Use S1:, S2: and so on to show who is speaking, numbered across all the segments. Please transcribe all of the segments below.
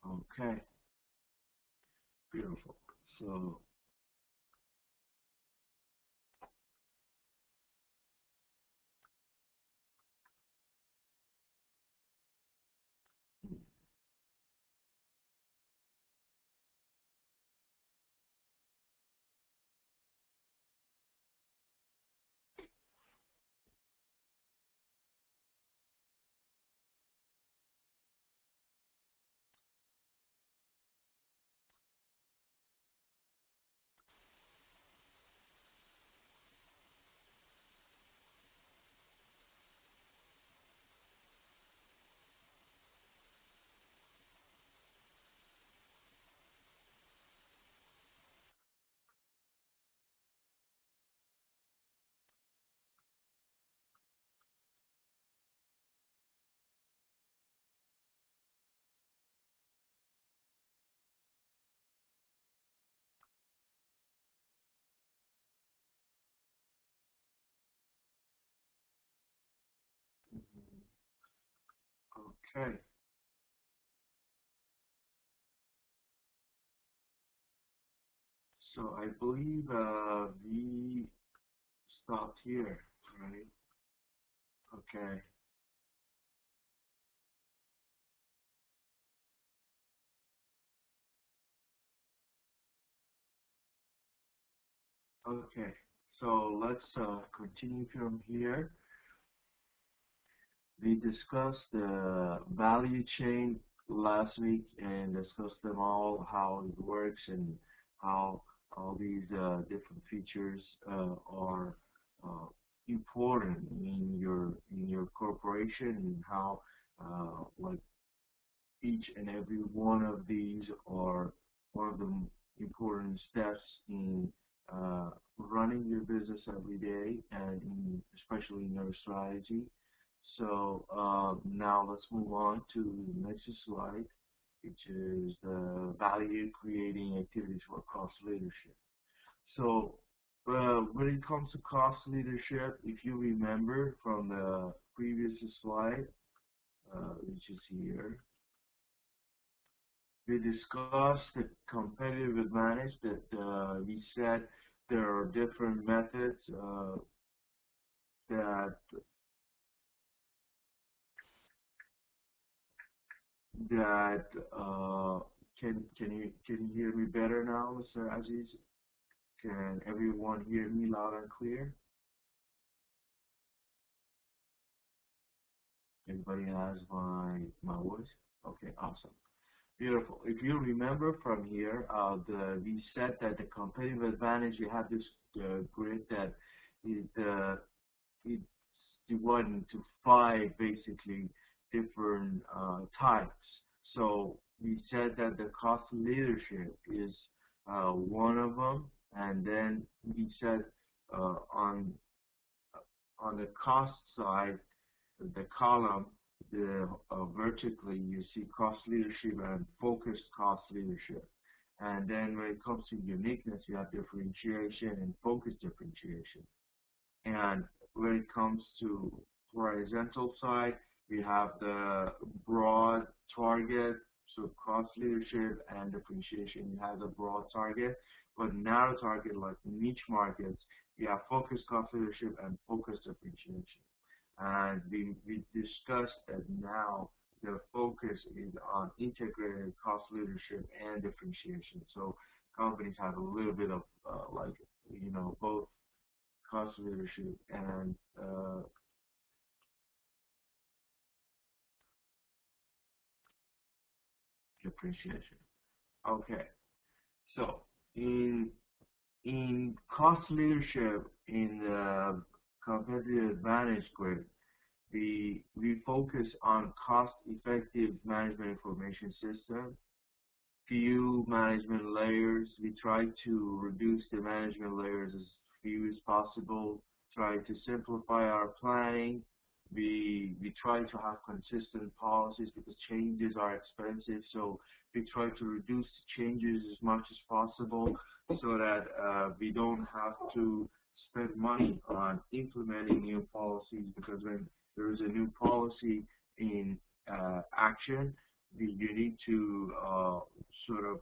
S1: Okay, beautiful. So, okay. So I believe we stopped here, right? Okay. Okay. So let's continue from here. We discussed the value chain last week and discussed them all, how it works and how all these different features are uh, important in your corporation and how like each and every one of these are one of the important steps in running your business every day and especially in your strategy. So now let's move on to the next slide, which is the value creating activities for cost leadership. So when it comes to cost leadership, if you remember from the previous slide, which is here, we discussed the competitive advantage that we said there are different methods that that can you hear me better now, Mr. Aziz? Can everyone hear me loud and clear? Everybody has my voice? Okay, awesome. Beautiful. If you remember from here, we said that the competitive advantage, we have this grid that it, it's divided into five basically different types. So we said that the cost leadership is one of them, and then we said on the cost side, the column, the vertically, you see cost leadership and focused cost leadership. And then when it comes to uniqueness, you have differentiation and focus differentiation. And when it comes to horizontal side, we have the broad target, so cost leadership and differentiation. You have the broad target, but narrow target like niche markets, you have focused cost leadership and focused differentiation. And we discussed that now the focus is on integrated cost leadership and differentiation. So companies have a little bit of like both cost leadership and depreciation. Okay, so in cost leadership in the competitive advantage grid, we focus on cost effective management information system, few management layers. We try to reduce the management layers as few as possible, try to simplify our planning. We try to have consistent policies because changes are expensive, so we try to reduce changes as much as possible so that we don't have to spend money on implementing new policies, because when there is a new policy in action, you need to sort of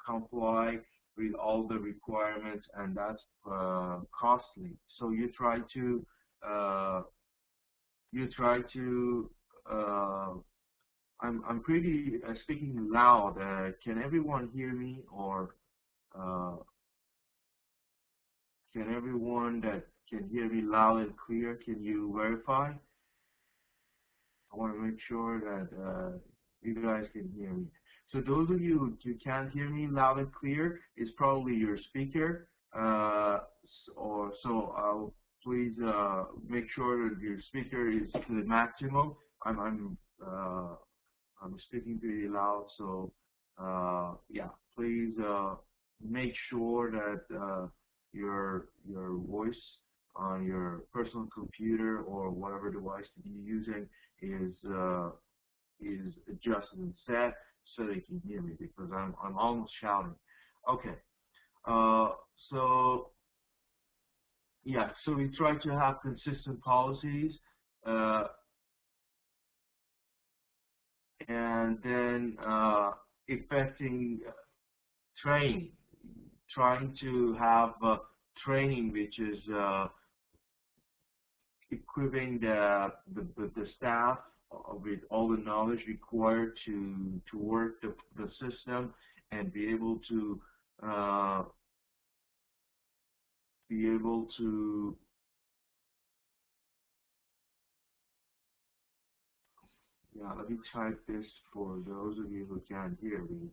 S1: comply with all the requirements, and that's costly. So uh, you try to I'm pretty speaking loud. Can everyone hear me, or uh, can everyone that can hear me loud and clear, can you verify? I want to make sure that you guys can hear me. So those of you who can't hear me loud and clear, it's probably your speaker. Or so please make sure that your speaker is to the maximum. I'm speaking pretty loud, so yeah, please make sure that your voice on your personal computer or whatever device that you're using is adjusted and set so they can hear me, because I'm almost shouting. Okay, uh, so yeah, so we try to have consistent policies, uh, and then affecting training, trying to have training which is equipping the staff with all the knowledge required to work the system and uh, be able to yeah, let me type this for those of you who can't hear me.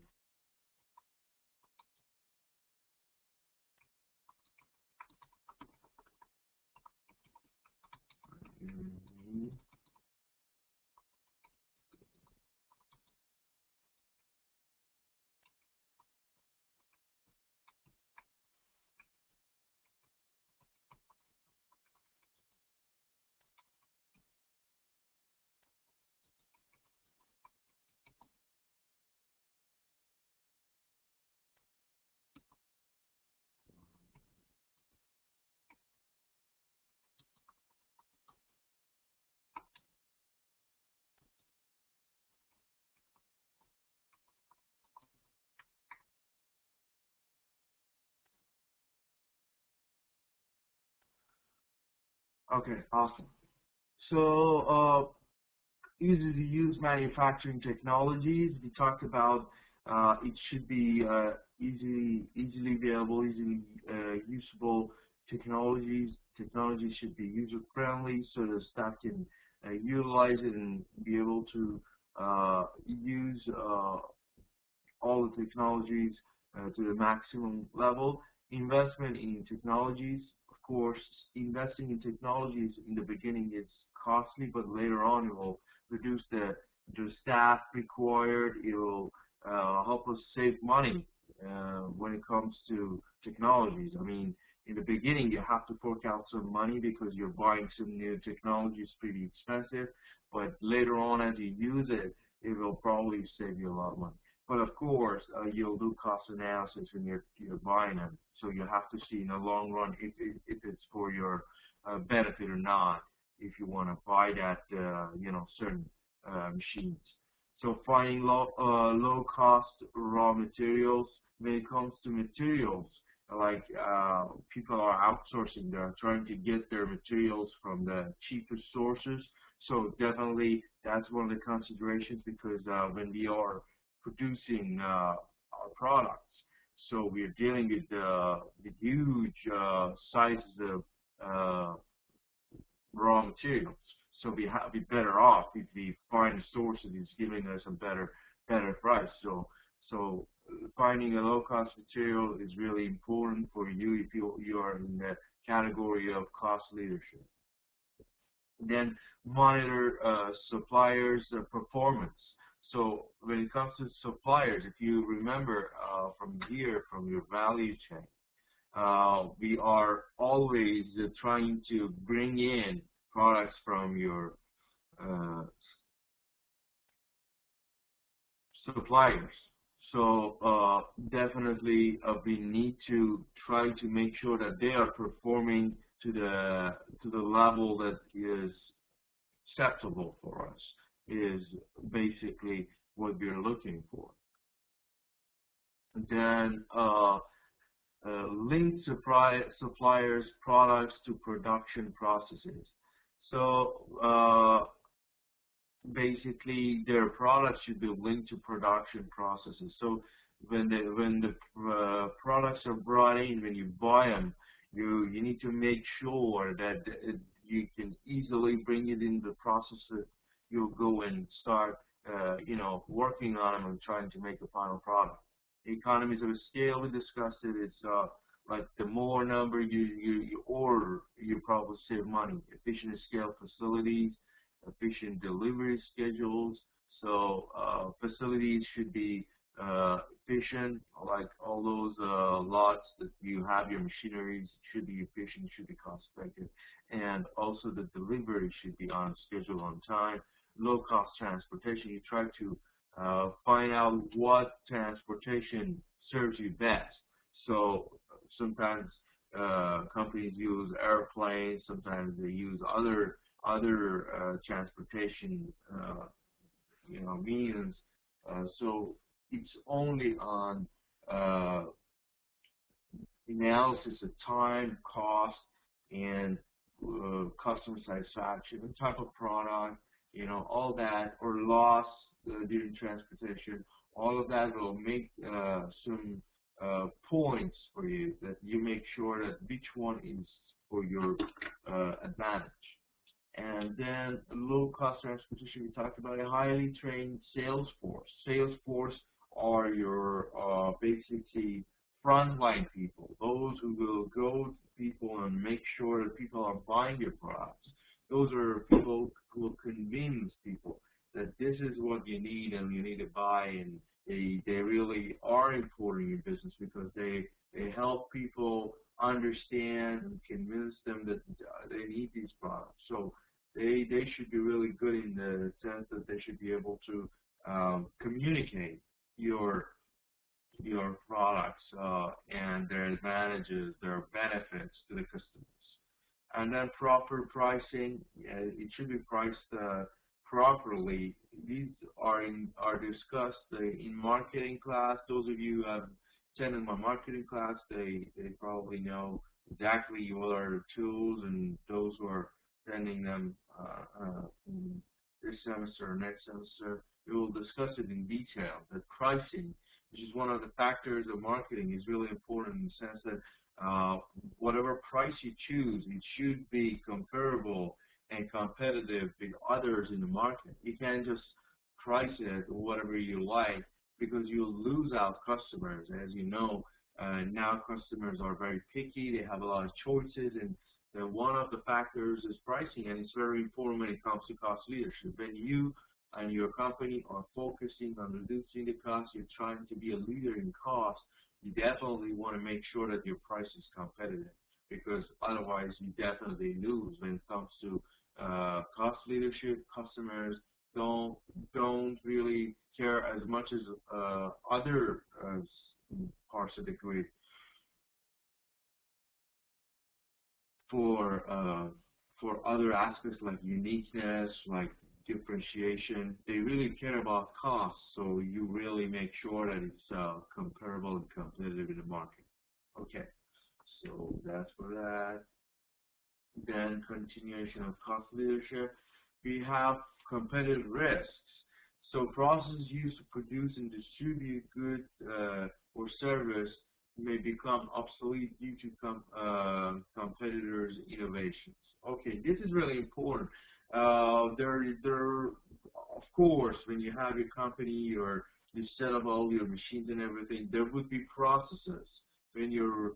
S1: Okay, awesome. So easy to use manufacturing technologies. We talked about it should be easily available, easily usable technologies. Technology should be user friendly so the staff can utilize it and be able to use all the technologies to the maximum level. Investment in technologies, of course, investing in technologies in the beginning is costly, but later on it will reduce the staff required. It will help us save money when it comes to technologies. I mean, in the beginning, you have to fork out some money because you're buying some new technology. It's pretty expensive, but later on, as you use it, it will probably save you a lot of money. But of course, you'll do cost analysis when you're buying them, so you have to see in the long run if it's for your benefit or not. If you want to buy that, certain machines. So finding low cost raw materials. When it comes to materials, like people are outsourcing, they're trying to get their materials from the cheapest sources. So definitely that's one of the considerations, because when we are producing our products. So we're dealing with huge sizes of raw materials. So we have be better off if we find a source that is giving us a better price. So finding a low cost material is really important for you if you are in the category of cost leadership. Then monitor suppliers' performance. So when it comes to suppliers, if you remember from your value chain, we are always trying to bring in products from your suppliers. So definitely we need to try to make sure that they are performing to the level that is acceptable for us, is basically what we're looking for. And then link suppliers' products to production processes. So basically, their products should be linked to production processes. So when the products are brought in, when you buy them, you need to make sure that you can easily bring it in the process that you'll go and start working on them and trying to make a final product. Economies of scale, we discussed it. It's like the more number you order, you probably save money. Efficient scale facilities, efficient delivery schedules. So facilities should be efficient, like all those lots that you have your machineries should be efficient, should be cost effective, and also the delivery should be on schedule, on time. Low cost transportation, you try to find out what transportation serves you best. So sometimes companies use airplanes, sometimes they use other transportation means. So it's only on analysis of time, cost, and customer satisfaction, the type of product, all that, or loss during transportation. All of that will make some points for you, that you make sure that which one is for your advantage. And then low cost transportation, we talked about a highly trained sales force. Sales force are your basically frontline people, those who will go to people and make sure that people are buying your products. Those are people who will convince people that this is what you need and you need to buy, and they really are important in your business because they help people understand and convince them that they need these products. So they should be really good in the sense that they should be able to communicate your products and their advantages, their benefits to the customers. And then proper pricing, it should be priced properly. These are discussed in marketing class. Those of you who have attended my marketing class, they probably know exactly what are the tools, and those who are attending them this semester or next semester, we will discuss it in detail. That pricing, which is one of the factors of marketing, is really important in the sense that whatever price you choose, it should be comparable and competitive with others in the market. You can't just price it whatever you like, because you'll lose out customers. As you know, now customers are very picky. They have a lot of choices, and one of the factors is pricing, and it's very important when it comes to cost leadership. When you and your company are focusing on reducing the cost, you're trying to be a leader in cost, you definitely want to make sure that your price is competitive, because otherwise you definitely lose when it comes to cost leadership. Customers don't really care as much as other parts of the grid for other aspects like uniqueness, like differentiation. They really care about cost, so you really make sure that it's comparable and competitive in the market. Okay, so that's for that. Then continuation of cost leadership. We have competitive risks. So processes used to produce and distribute goods or service may become obsolete due to competitors' innovations. Okay, this is really important. Of course, when you have your company or you set up all your machines and everything, there would be processes when you're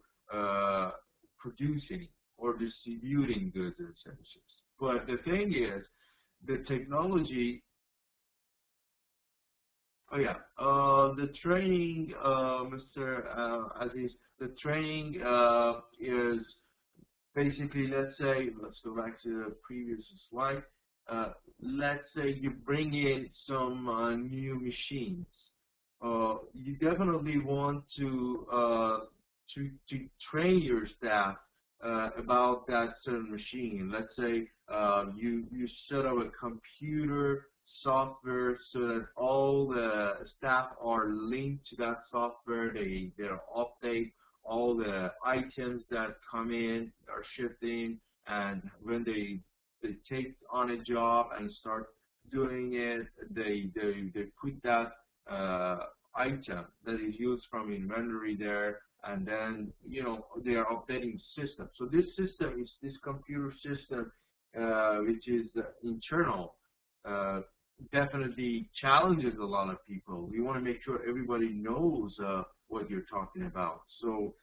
S1: producing or distributing goods and services. But the thing is, the technology. Oh yeah, the training, Mr. Aziz. The training is basically, let's go back to the previous slide. Let's say you bring in some new machines. You definitely want to train your staff about that certain machine. Let's say you set up a computer software so that all the staff are linked to that software. They update all the items that come in, are shipped in, and when they take on a job and start doing it, they put that item that is used from inventory there, and then they are updating the system. So this system is this computer system, which is internal. Definitely challenges a lot of people. We want to make sure everybody knows what you're talking about. So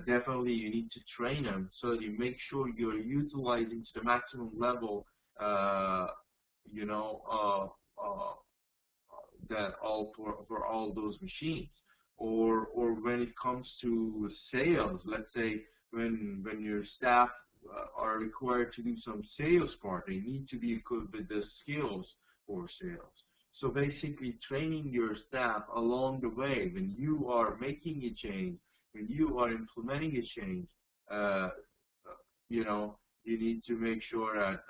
S1: definitely you need to train them so that you make sure you're utilizing to the maximum level, that all for all those machines. Or when it comes to sales, let's say when your staff are required to do some sales part, they need to be equipped with the skills for sales. So basically training your staff along the way when you are making a change, when you are implementing a change, you need to make sure that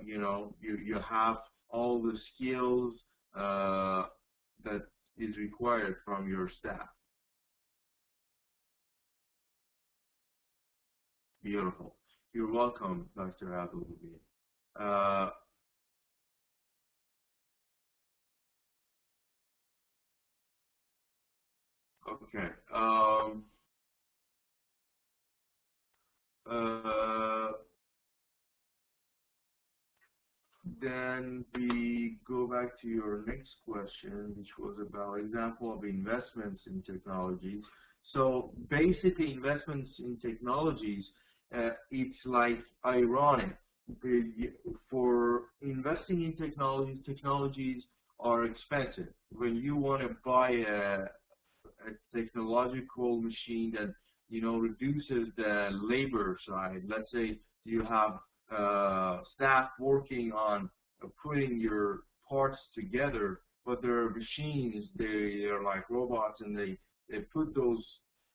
S1: you have all the skills that is required from your staff. Beautiful. You're welcome, Dr. Abdul. Okay. Then we go back to your next question, which was about example of investments in technologies. So basically, investments in technologies, it's like ironic. For investing in technologies are expensive. When you want to buy a technological machine that reduces the labor side, let's say you have staff working on putting your parts together, but their machines, they're like robots, and they put those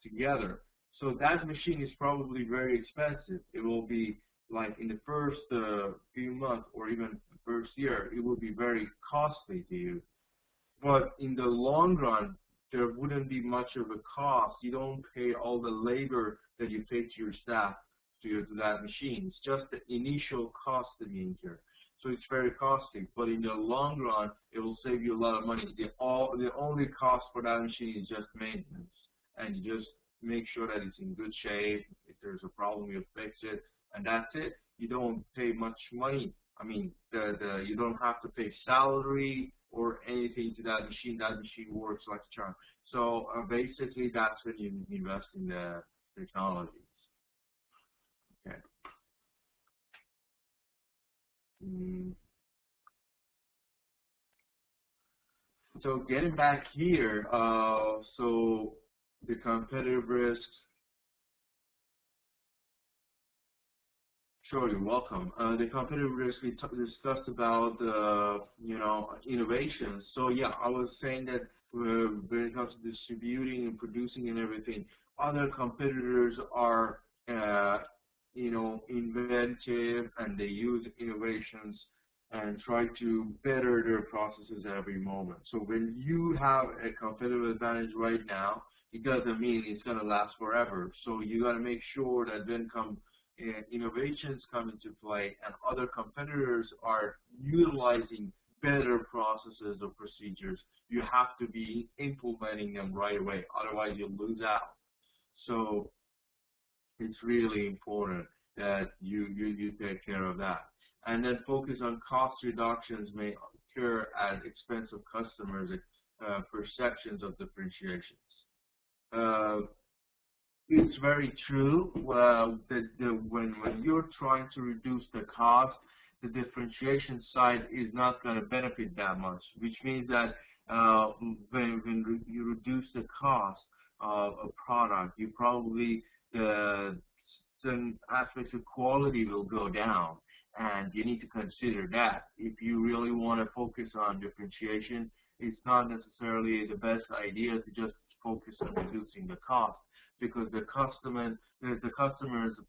S1: together. So that machine is probably very expensive. It will be like in the first few months or even the first year, it will be very costly to you. But in the long run, there wouldn't be much of a cost. You don't pay all the labor that you pay to your staff to that machine. It's just the initial cost that you incur. So it's very costly, but in the long run, it will save you a lot of money. The only cost for that machine is just maintenance, and you just make sure that it's in good shape. If there's a problem, you fix it, and that's it. You don't pay much money. I mean, you don't have to pay salary or anything to that machine. That machine works like a charm. So basically, that's when you invest in the technologies. Okay. So getting back here, so the competitive risks. Sure, you're welcome. The competitive risk we discussed about, innovations. So yeah, I was saying that when it comes to distributing and producing and everything, other competitors are, inventive, and they use innovations and try to better their processes every moment. So when you have a competitive advantage right now, it doesn't mean it's going to last forever. So you got to make sure that when innovations come into play and other competitors are utilizing better processes or procedures, you have to be implementing them right away. Otherwise, you'll lose out. So it's really important that you take care of that. And then focus on cost reductions may occur at expense of customers' perceptions of differentiations. It's very true that when you're trying to reduce the cost, the differentiation side is not going to benefit that much, which means that when you reduce the cost of a product, you probably certain aspects of quality will go down, and you need to consider that. If you really want to focus on differentiation, it's not necessarily the best idea to just focus on reducing the cost, because the customer's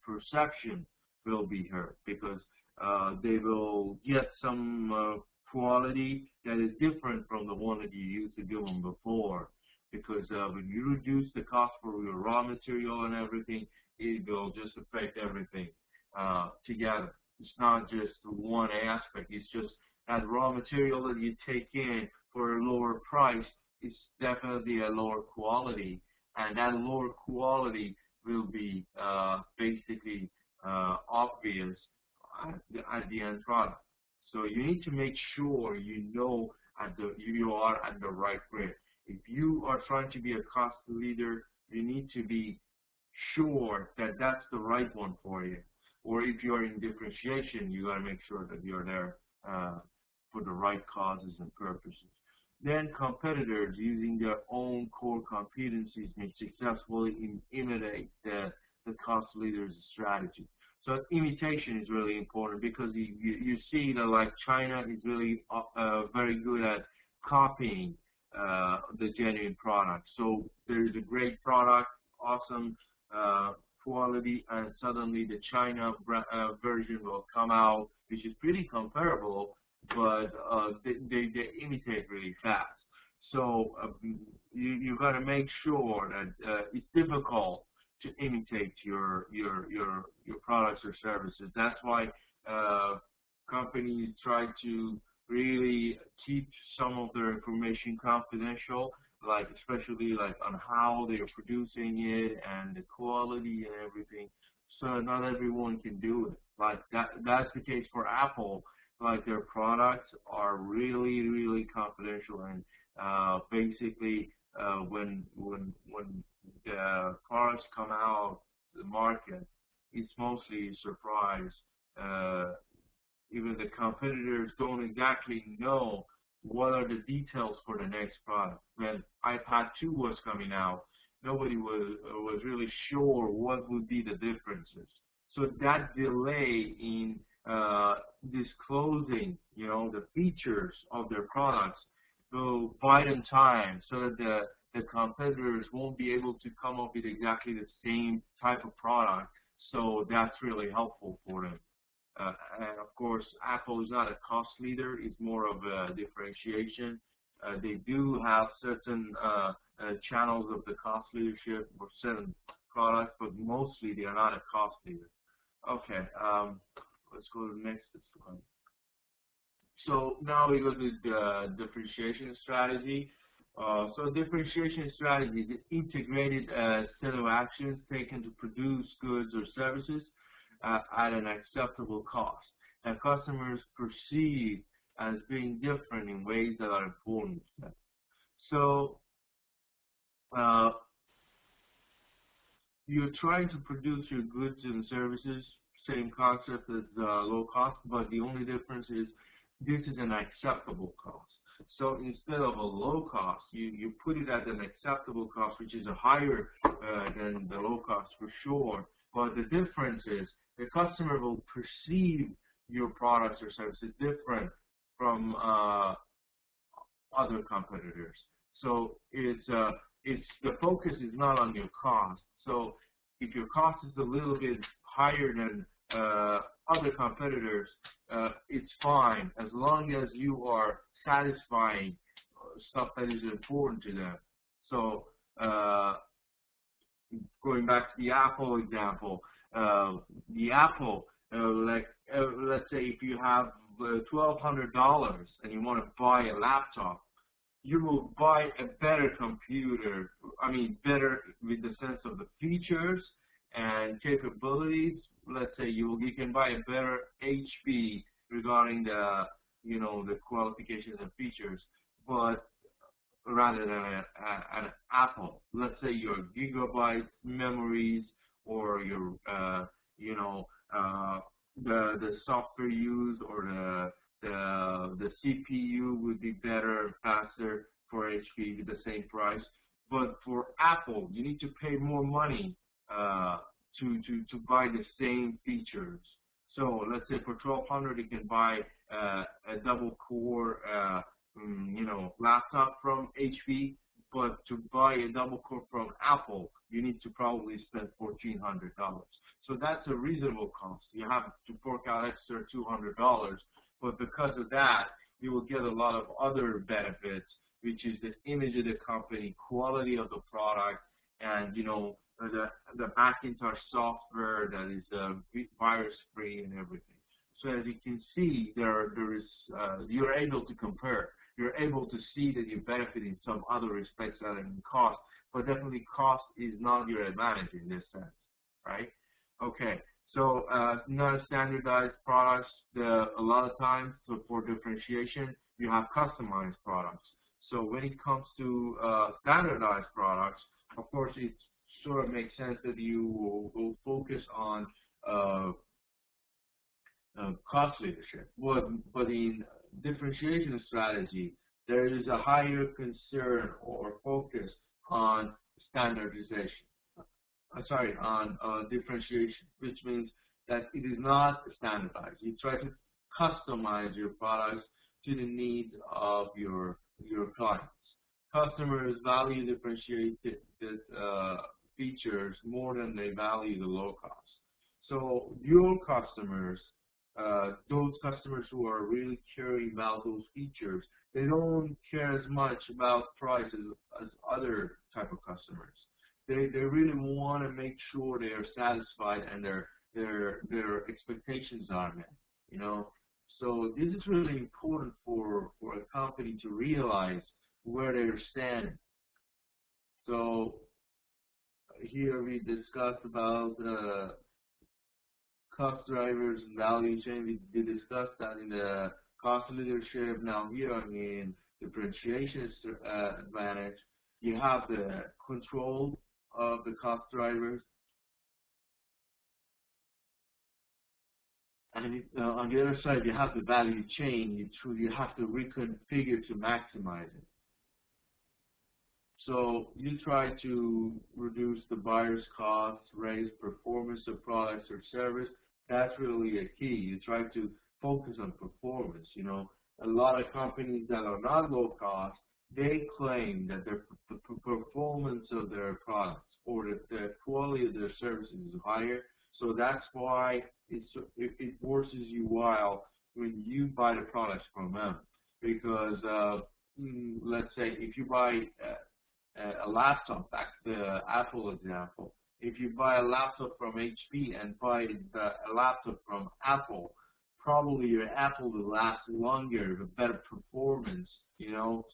S1: perception will be hurt, because they will get some quality that is different from the one that you used to give them before. Because when you reduce the cost for your raw material and everything, it will just affect everything together. It's not just one aspect. It's just that raw material that you take in for a lower price is definitely a lower quality, and that lower quality will be basically obvious at the end product. So you need to make sure you know you are at the right grade. If you are trying to be a cost leader, you need to be sure that that's the right one for you. Or if you're in differentiation, you got to make sure that you're there for the right causes and purposes. Then competitors using their own core competencies may successfully imitate the cost leader's strategy. So imitation is really important because you see that like China is really very good at copying the genuine product. So there's a great product, awesome quality, and suddenly the China version will come out, which is pretty comparable, but they imitate really fast. So you got to make sure that it's difficult to imitate your products or services. That's why companies try to really keep some of their information confidential, like especially like on how they are producing it and the quality and everything. So not everyone can do it. Like that's the case for Apple. Like their products are really confidential, and basically when the products come out to the market, it's mostly a surprise. Even the competitors don't exactly know what are the details for the next product. When iPad 2 was coming out, nobody was really sure what would be the differences. So that delay in disclosing, the features of their products will buy them time so that the competitors won't be able to come up with exactly the same type of product. So that's really helpful for them. And of course, Apple is not a cost leader. It's more of a differentiation. They do have certain channels of the cost leadership for certain products, but mostly they are not a cost leader. Okay, let's go to the next slide. So now we go to the differentiation strategy. So differentiation strategy is an integrated set of actions taken to produce goods or services at an acceptable cost that customers perceive as being different in ways that are important to them. So you're trying to produce your goods and services, same concept as low cost, but the only difference is this is an acceptable cost. So instead of a low cost, you put it at an acceptable cost, which is a higher than the low cost for sure. But the difference is the customer will perceive your products or services different from other competitors. So it's the focus is not on your cost. So if your cost is a little bit higher than other competitors, it's fine as long as you are satisfying stuff that is important to them. So going back to the Apple example, the Apple, let's say if you have $1,200 and you want to buy a laptop, you will buy a better computer. I mean, better with the sense of the features and capabilities. Let's say you can buy a better HP regarding the the qualifications and features, but rather than an Apple. Let's say your gigabyte memories or your the software used or the CPU would be better, faster for HP with the same price. But for Apple, you need to pay more money to buy the same features. So let's say for $1,200 you can buy a double core laptop from HP, but to to buy a double core from Apple, you need to probably spend $1,400. So that's a reasonable cost. You have to fork out extra $200, but because of that, you will get a lot of other benefits, which is the image of the company, quality of the product, and the Macintosh software that is virus-free and everything. So as you can see, you're able to compare. You're able to see that you benefit in some other respects other than cost, but definitely cost is not your advantage in this sense, right? Okay, so not standardized products. A lot of times, so for differentiation, you have customized products. So when it comes to standardized products, of course, it sort of makes sense that you will focus on cost leadership. But in differentiation strategy, there is a higher concern or focus on standardization. On differentiation, which means that it is not standardized. You try to customize your products to the needs of your clients. Customers value differentiated features more than they value the low cost. So your customers, those customers who are really caring about those features, they don't care as much about price as other type of customers. They really want to make sure they are satisfied and their expectations are met. So this is really important for a company to realize where they're standing. So here we discussed about cost drivers and value chain. We discussed that in the cost leadership. Now here in differentiation advantage, you have the control of the cost drivers, and on the other side you have the value chain. You have to reconfigure to maximize it. So you try to reduce the buyer's costs, raise performance of products or service. That's really a key. You try to focus on performance. A lot of companies that are not low cost, they claim that the performance of their products or the quality of their services is higher. So that's why it forces you wild when you buy the products from them. Because let's say if you buy a laptop, back to the Apple example, if you buy a laptop from HP and buy a laptop from Apple, probably your Apple will last longer with better performance,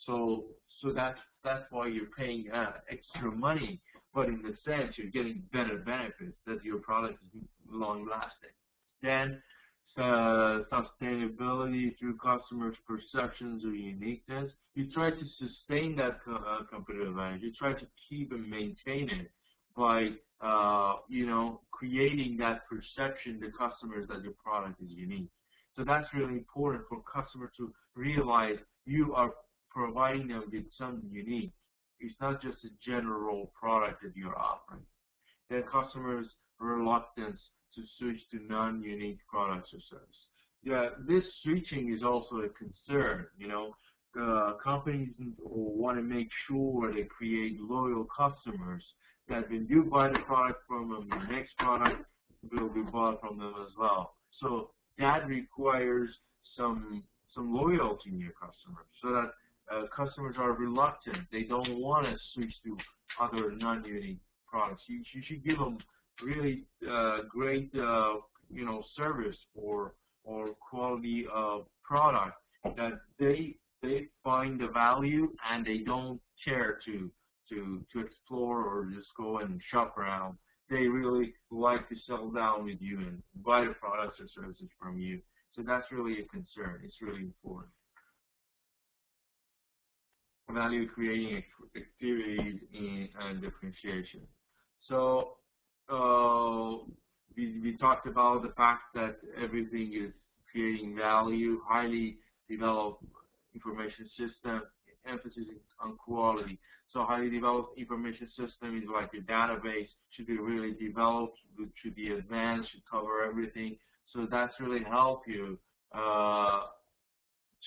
S1: so that's why you're paying extra money, but in the sense you're getting better benefits, that your product is long lasting. Then sustainability through customers' perceptions or uniqueness. You try to sustain that competitive advantage. You try to keep and maintain it by creating that perception to customers that your product is unique. So that's really important for customers to realize you are providing them with something unique. It's not just a general product that you're offering. Then customers' reluctance to switch to non-unique products or services. Yeah, this switching is also a concern. Companies want to make sure they create loyal customers, that when you buy the product from them, the next product will be bought from them as well. So that requires some loyalty in your customers, so that customers are reluctant. They don't want to switch to other non-unique products. You should give them really great service or quality of product that they find the value and they don't care to explore or just go and shop around. They really like to settle down with you and buy the products or services from you. So that's really a concern. It's really important. Value creating activities and differentiation. So we talked about the fact that everything is creating value, highly developed information system, emphasis on quality. So highly developed information system is like your database, should be really developed, should be advanced, should cover everything. So that's really help you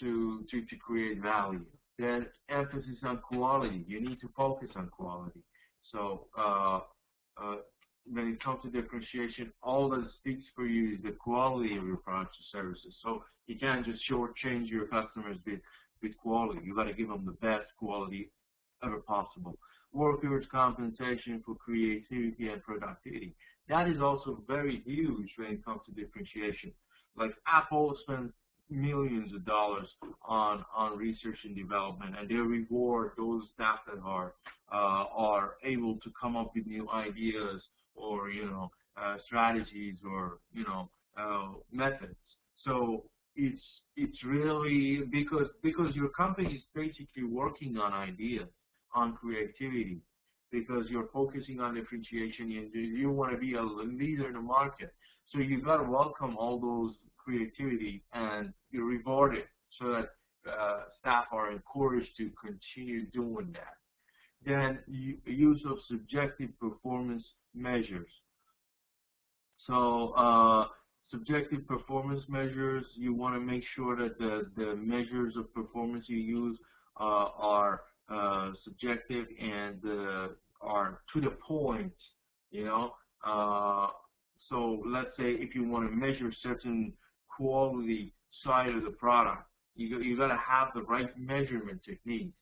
S1: to create value. Then emphasis on quality. You need to focus on quality. So when it comes to differentiation, all that speaks for you is the quality of your products or services. So you can't just shortchange your customers with quality. You got to give them the best quality ever possible. Workers' compensation for creativity and productivity. That is also very huge when it comes to differentiation. Like Apple spends millions of dollars on research and development, and they reward those staff that are able to come up with new ideas or strategies or methods. So it's really because your company is basically working on ideas, on creativity, because you're focusing on differentiation and you want to be a leader in the market. So you've got to welcome all those creativity and you reward it so that staff are encouraged to continue doing that. Then use of subjective performance measures. So subjective performance measures, you want to make sure that the measures of performance you use are subjective and are to the point, so let's say if you want to measure certain quality side of the product, you got to have the right measurement techniques.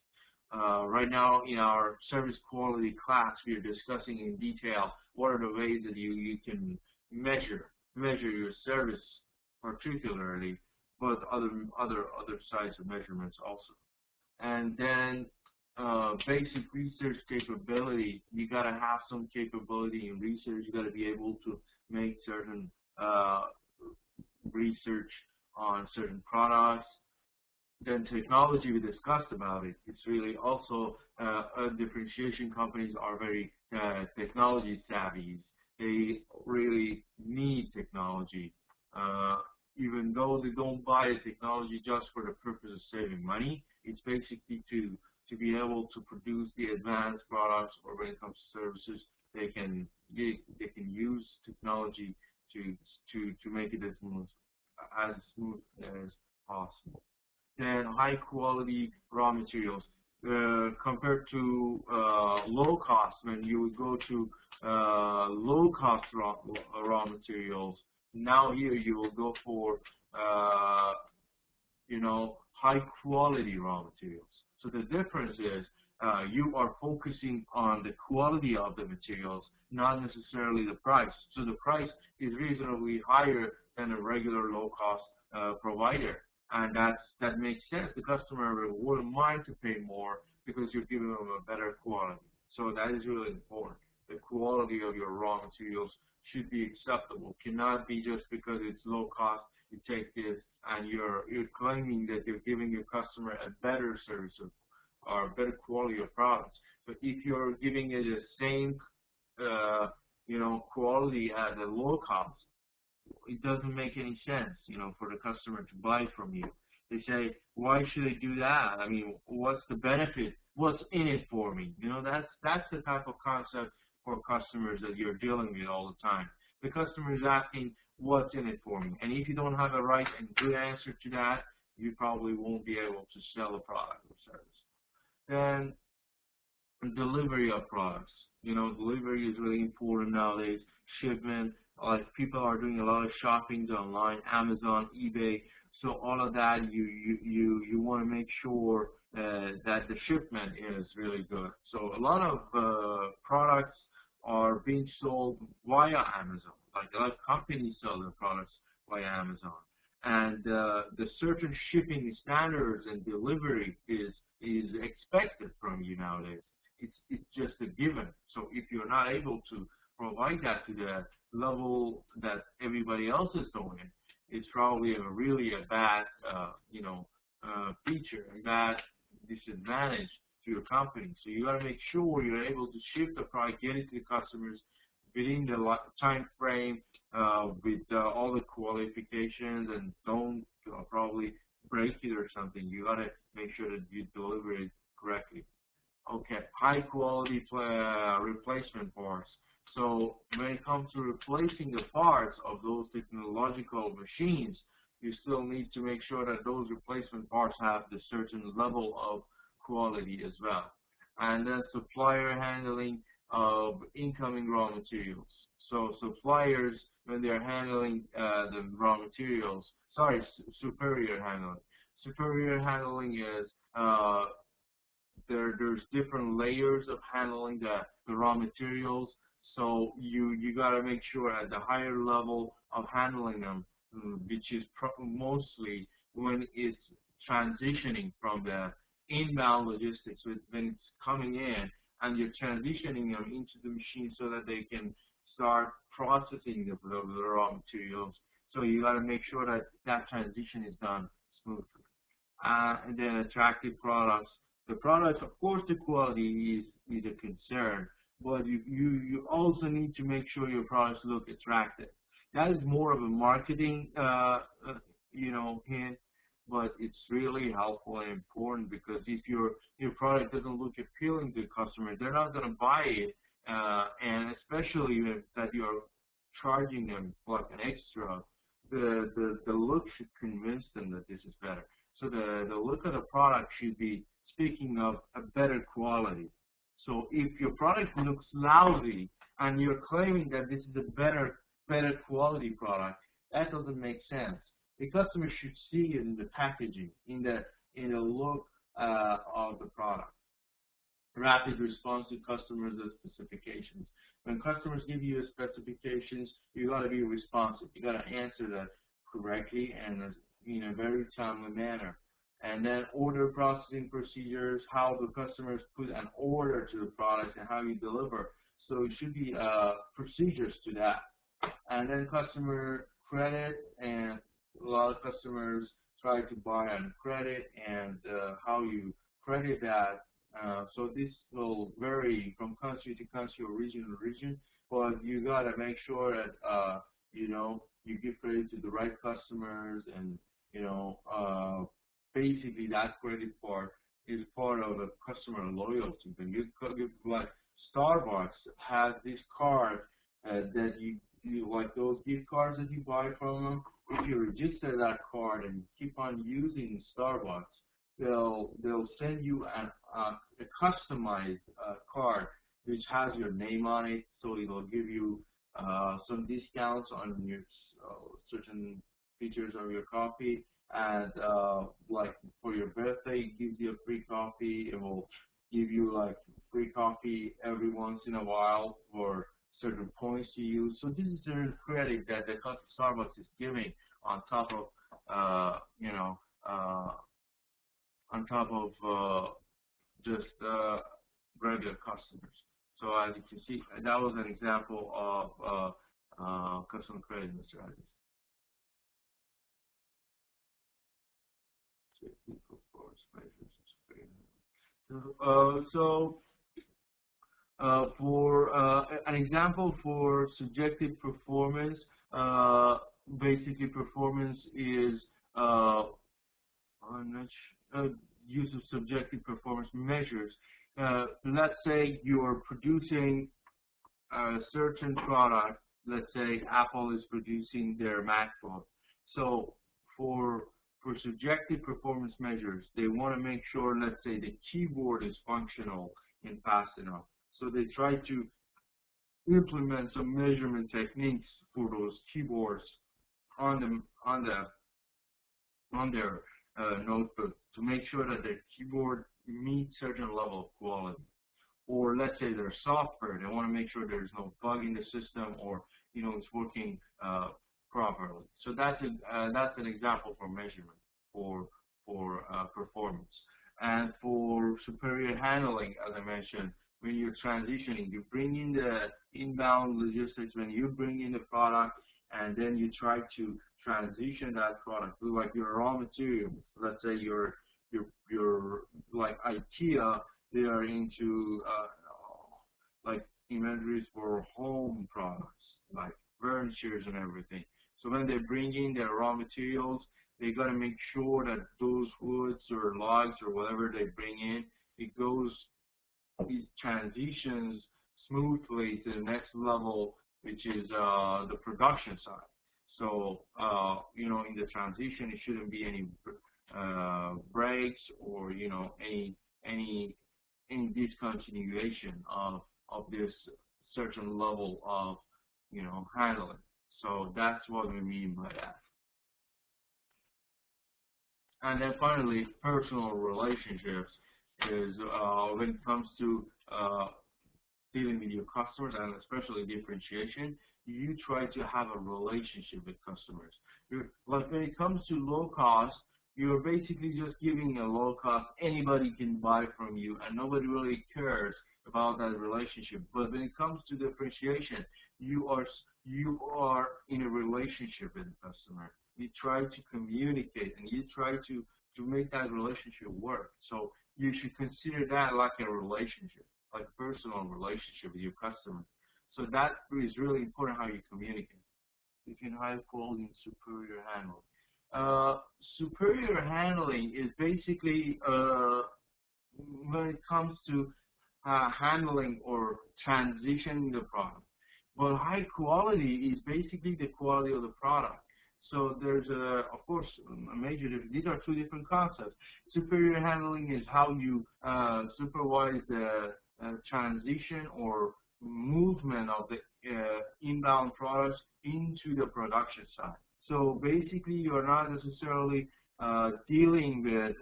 S1: Right now in our service quality class, we are discussing in detail what are the ways that you can measure your service particularly, but other sides of measurements also. And then basic research capability. You got to have some capability in research. You got to be able to make certain research on certain products. Then technology, we discussed about it. It's really also differentiation companies are very technology savvy. They really need technology. Even though they don't buy the technology just for the purpose of saving money, it's basically to be able to produce the advanced products, or when it comes to services, they can use technology to make it as smooth as possible. Then high quality raw materials compared to low cost. When you would go to low cost raw materials, now here you will go for high quality raw materials. So the difference is you are focusing on the quality of the materials, not necessarily the price. So the price is reasonably higher than a regular low-cost provider, and that makes sense. The customer wouldn't mind to pay more because you're giving them a better quality. So that is really important. The quality of your raw materials should be acceptable. Cannot be just because it's low cost, you take this and you're claiming that you're giving your customer a better service or better quality of products. But if you're giving it the same quality at a low cost, it doesn't make any sense, for the customer to buy from you. They say, why should I do that? I mean, what's the benefit? What's in it for me? That's the type of concept for customers that you're dealing with all the time. The customer is asking, what's in it for me? And if you don't have a right and good answer to that, you probably won't be able to sell a product or service. Then delivery of products. Delivery is really important nowadays. Shipment, like people are doing a lot of shopping online, Amazon, eBay. So all of that, you want to make sure that the shipment is really good. So a lot of products are being sold via Amazon. Like a lot of companies sell their products via Amazon. And the certain shipping standards and delivery is expected from you nowadays. It's just a given. So if you're not able to provide that to the level that everybody else is doing, it's probably really a bad feature, a bad disadvantage to your company. So you got to make sure you're able to ship the product, get it to the customers within the time frame with all the qualifications, and don't probably break it or something. You got to make sure that you deliver it correctly. Okay, high quality replacement parts. So when it comes to replacing the parts of those technological machines, you still need to make sure that those replacement parts have the certain level quality as well. And then supplier handling of incoming raw materials. So suppliers, when they're handling the raw materials, superior handling. Superior handling is there's different layers of handling the raw materials. So you got to make sure at the higher level of handling them, which is mostly when it's transitioning from the inbound logistics, when it's coming in, and you're transitioning them into the machine so that they can start processing the raw materials. So you got to make sure that that transition is done smoothly. And then attractive products. The products, of course, the quality is a concern, but you also need to make sure your products look attractive. That is more of a marketing hint, but it's really helpful and important, because if your product doesn't look appealing to customers, they're not going to buy it, and especially that you're charging them like an extra, the look should convince them that this is better. So the look of the product should be speaking of a better quality. So if your product looks lousy and you're claiming that this is a better quality product, that doesn't make sense. The customer should see it in the packaging, in the look of the product. Rapid response to customers' specifications. When customers give you specifications, you got to be responsive. You got to answer that correctly and in a very timely manner. And then order processing procedures, how the customers put an order to the product and how you deliver. So it should be procedures to that. And then customer credit, and a lot of customers try to buy on credit, and how you credit that. So this will vary from country to country or region to region, but you gotta make sure that you give credit to the right customers, and basically that credit part is part of the customer loyalty. When you like Starbucks has this card that you like those gift cards that you buy from them. If you register that card and keep on using Starbucks, they'll send you a customized card which has your name on it, so it'll give you some discounts on your certain features of your coffee, and like for your birthday, it gives you a free coffee. It will give you like free coffee every once in a while for certain points to use. So this is the credit that the Starbucks is giving on top of just regular customers. So as you can see, that was an example of customer credit strategies. For an example for subjective performance, basically performance is use of subjective performance measures. Let's say you're producing a certain product. Let's say Apple is producing their MacBook. So for subjective performance measures, they want to make sure, let's say, the keyboard is functional and fast enough. So they try to implement some measurement techniques for those keyboards on their notebook to make sure that the keyboard meets certain level of quality. Or let's say their software, they want to make sure there's no bug in the system, or it's working properly. So that's an example for measurement for performance. And for superior handling, as I mentioned, when you're transitioning, you bring in the inbound logistics, when you bring in the product, and then you try to transition that product to like your raw materials. Let's say you're like IKEA, they are into like inventories for home products, like furnitures and everything. So when they bring in their raw materials, they got to make sure that those woods or logs or whatever they bring in, it transitions smoothly to the next level, which is the production side. So in the transition, it shouldn't be any breaks or any any discontinuation of this certain level of handling. So that's what we mean by that. And then finally, personal relationships is when it comes to dealing with your customers, and especially differentiation, you try to have a relationship with customers. Like when it comes to low cost, you're basically just giving a low cost, anybody can buy from you, and nobody really cares about that relationship. But when it comes to differentiation, you are in a relationship with the customer. You try to communicate, and you try to make that relationship work. So you should consider that like a relationship, like a personal relationship with your customer. So that is really important, how you communicate. Between high quality and superior handling. Superior handling is basically when it comes to handling or transitioning the product. But high quality is basically the quality of the product. So there's of course, a major difference. These are two different concepts. Superior handling is how you supervise the transition or movement of the inbound products into the production side. So basically, you're not necessarily dealing with,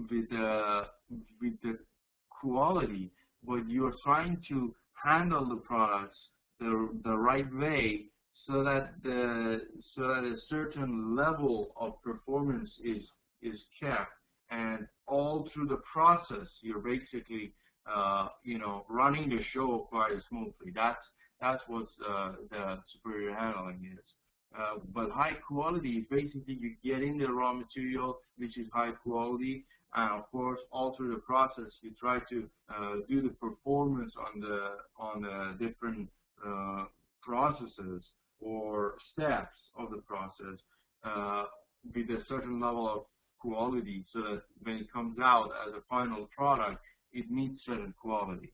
S1: with the quality, but you're trying to handle the products the right way, so that a certain level of performance is kept, and all through the process you're basically running the show quite smoothly. That's what the superior handling is. But high quality is basically you get in the raw material, which is high quality, and of course all through the process you try to do the performance on the different processes or steps of the process with a certain level of quality, so that when it comes out as a final product, it meets certain quality.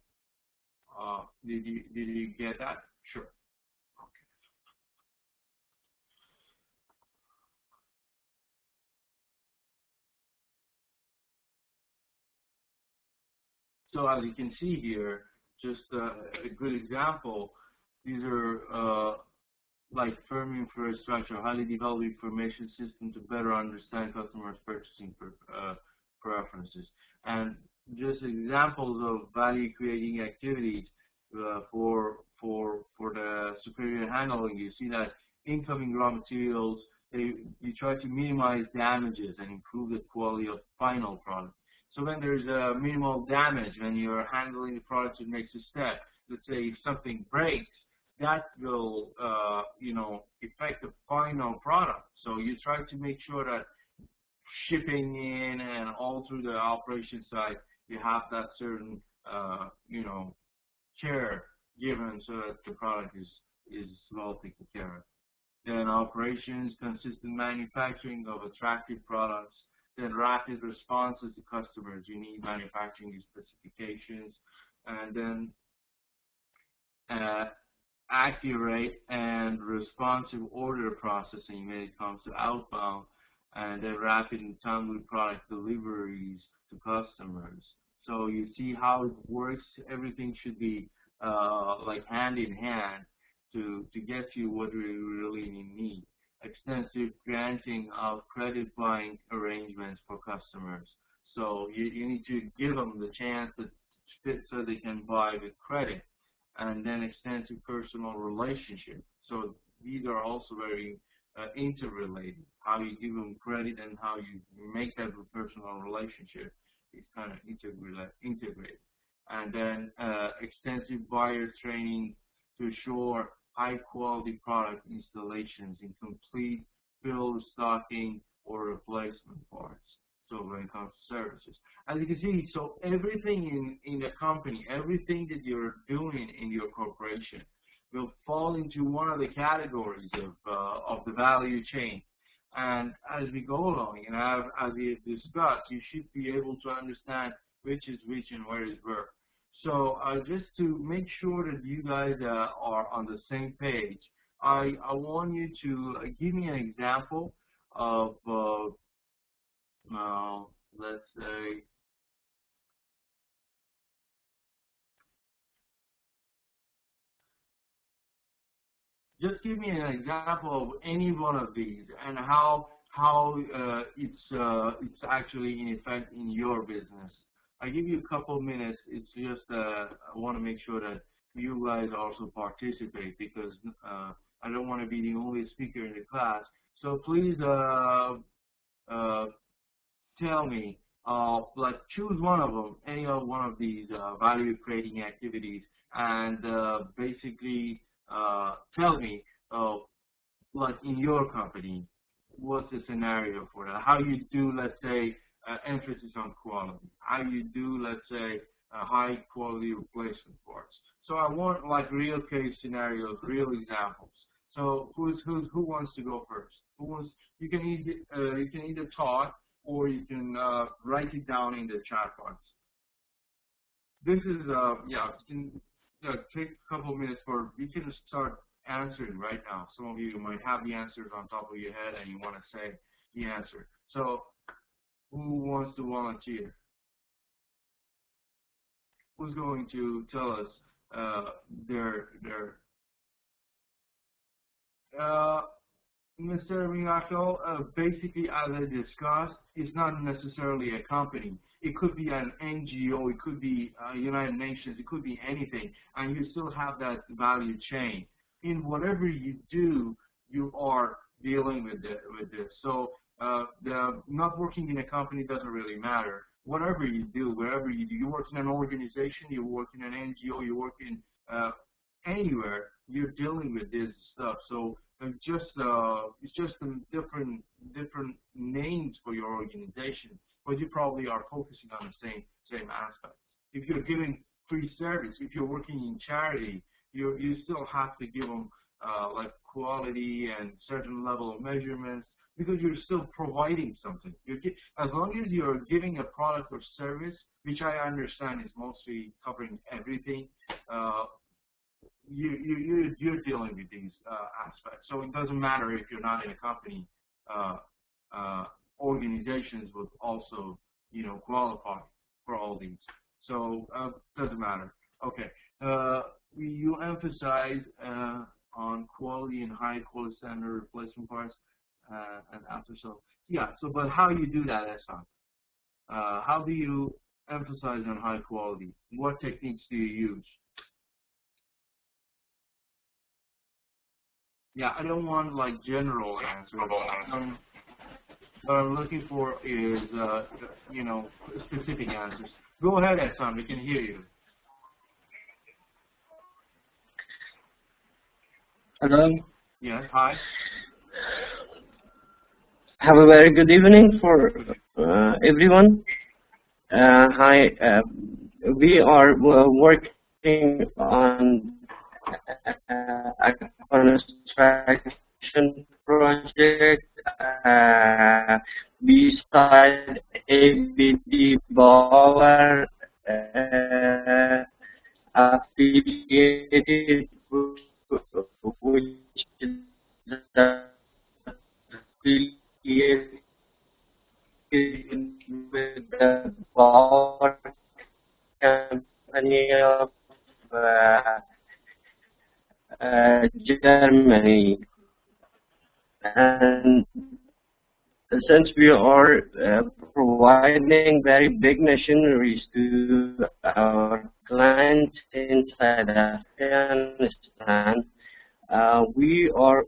S1: Did you get that? Sure. Okay. So as you can see here, just a good example. These are like firm infrastructure, highly developed information system to better understand customers' purchasing preferences. And just examples of value-creating activities for the superior handling. You see that incoming raw materials, you try to minimize damages and improve the quality of final product. So when there's a minimal damage, when you're handling the product to the next step, let's say if something breaks, that will affect the final product. So you try to make sure that shipping in and all through the operation side, you have that certain care given, so that the product is well taken care of. Then operations, consistent manufacturing of attractive products. Then rapid responses to customers. You need manufacturing specifications, and then accurate and responsive order processing when it comes to outbound, and then rapid and timely product deliveries to customers. So you see how it works. Everything should be like hand in hand to get you what we really need. Extensive granting of credit buying arrangements for customers. So you need to give them the chance to fit so they can buy with credit. And then extensive personal relationship. So these are also very interrelated. How you give them credit and how you make that personal relationship is kind of integrated. And then extensive buyer training to ensure high quality product installations in complete fill stocking or replacement parts. So when it comes to services, as you can see, so everything in the company, everything that you're doing in your corporation will fall into one of the categories of the value chain. And as we go along, and as we discussed, you should be able to understand which is which and where is where. So just to make sure that you guys are on the same page, I want you to give me an example of Just give me an example of any one of these and how it's actually in effect in your business. I give you a couple of minutes. It's just I want to make sure that you guys also participate because I don't want to be the only speaker in the class. So please tell me, like choose one of them, any of one of these value creating activities, and basically tell me, like in your company, what's the scenario for that? How you do, let's say, emphasis on quality. How you do, let's say, high quality replacement parts. So I want like real case scenarios, real examples. So who wants to go first? Who wants? You can either talk or you can write it down in the chat box. This is yeah. You can take a couple of minutes for you can start answering right now. Some of you might have the answers on top of your head and you want to say the answer. So who wants to volunteer? Who's going to tell us their Mr. Miyako, basically, as I discussed, it's not necessarily a company. It could be an NGO, it could be United Nations, it could be anything, and you still have that value chain. In whatever you do, you are dealing with this. So not working in a company doesn't really matter. Whatever you do, wherever you do, you work in an organization, you work in an NGO, you work in anywhere, you're dealing with this stuff. So it's just different names for your organization, but you probably are focusing on the same aspects. If you're giving free service, if you're working in charity, you still have to give them like quality and certain level of measurements because you're still providing something. As long as you're giving a product or service, which I understand is mostly covering everything. You're dealing with these aspects. So it doesn't matter if you're not in a company. Organizations would also, qualify for all these. So doesn't matter. Okay. You emphasize on quality and high quality standard replacement parts and after so. Yeah. So, but how you do that, Ehsan? How do you emphasize on high quality? What techniques do you use? Yeah, I don't want like general answers. What I'm looking for is, specific answers. Go ahead, Ehsan. We can hear you.
S2: Hello.
S1: Yes. Hi.
S2: Have a very good evening for everyone. Hi. We are working on a construction project beside ABD Power affiliated which is affiliated with the power company of Germany. And since we are providing very big machineries to our clients inside Afghanistan, we are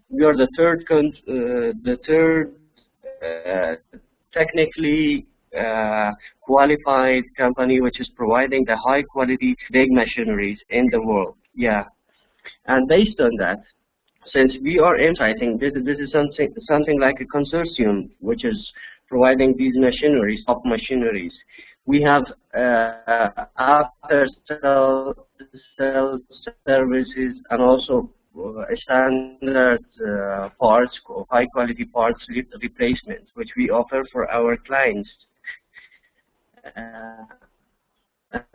S2: the third technically qualified company which is providing the high quality big machineries in the world. Yeah, and based on that, since we are emphasizing this is something like a consortium which is providing these machineries, top machineries. We have after sales services and also standard parts, high quality parts replacements, which we offer for our clients.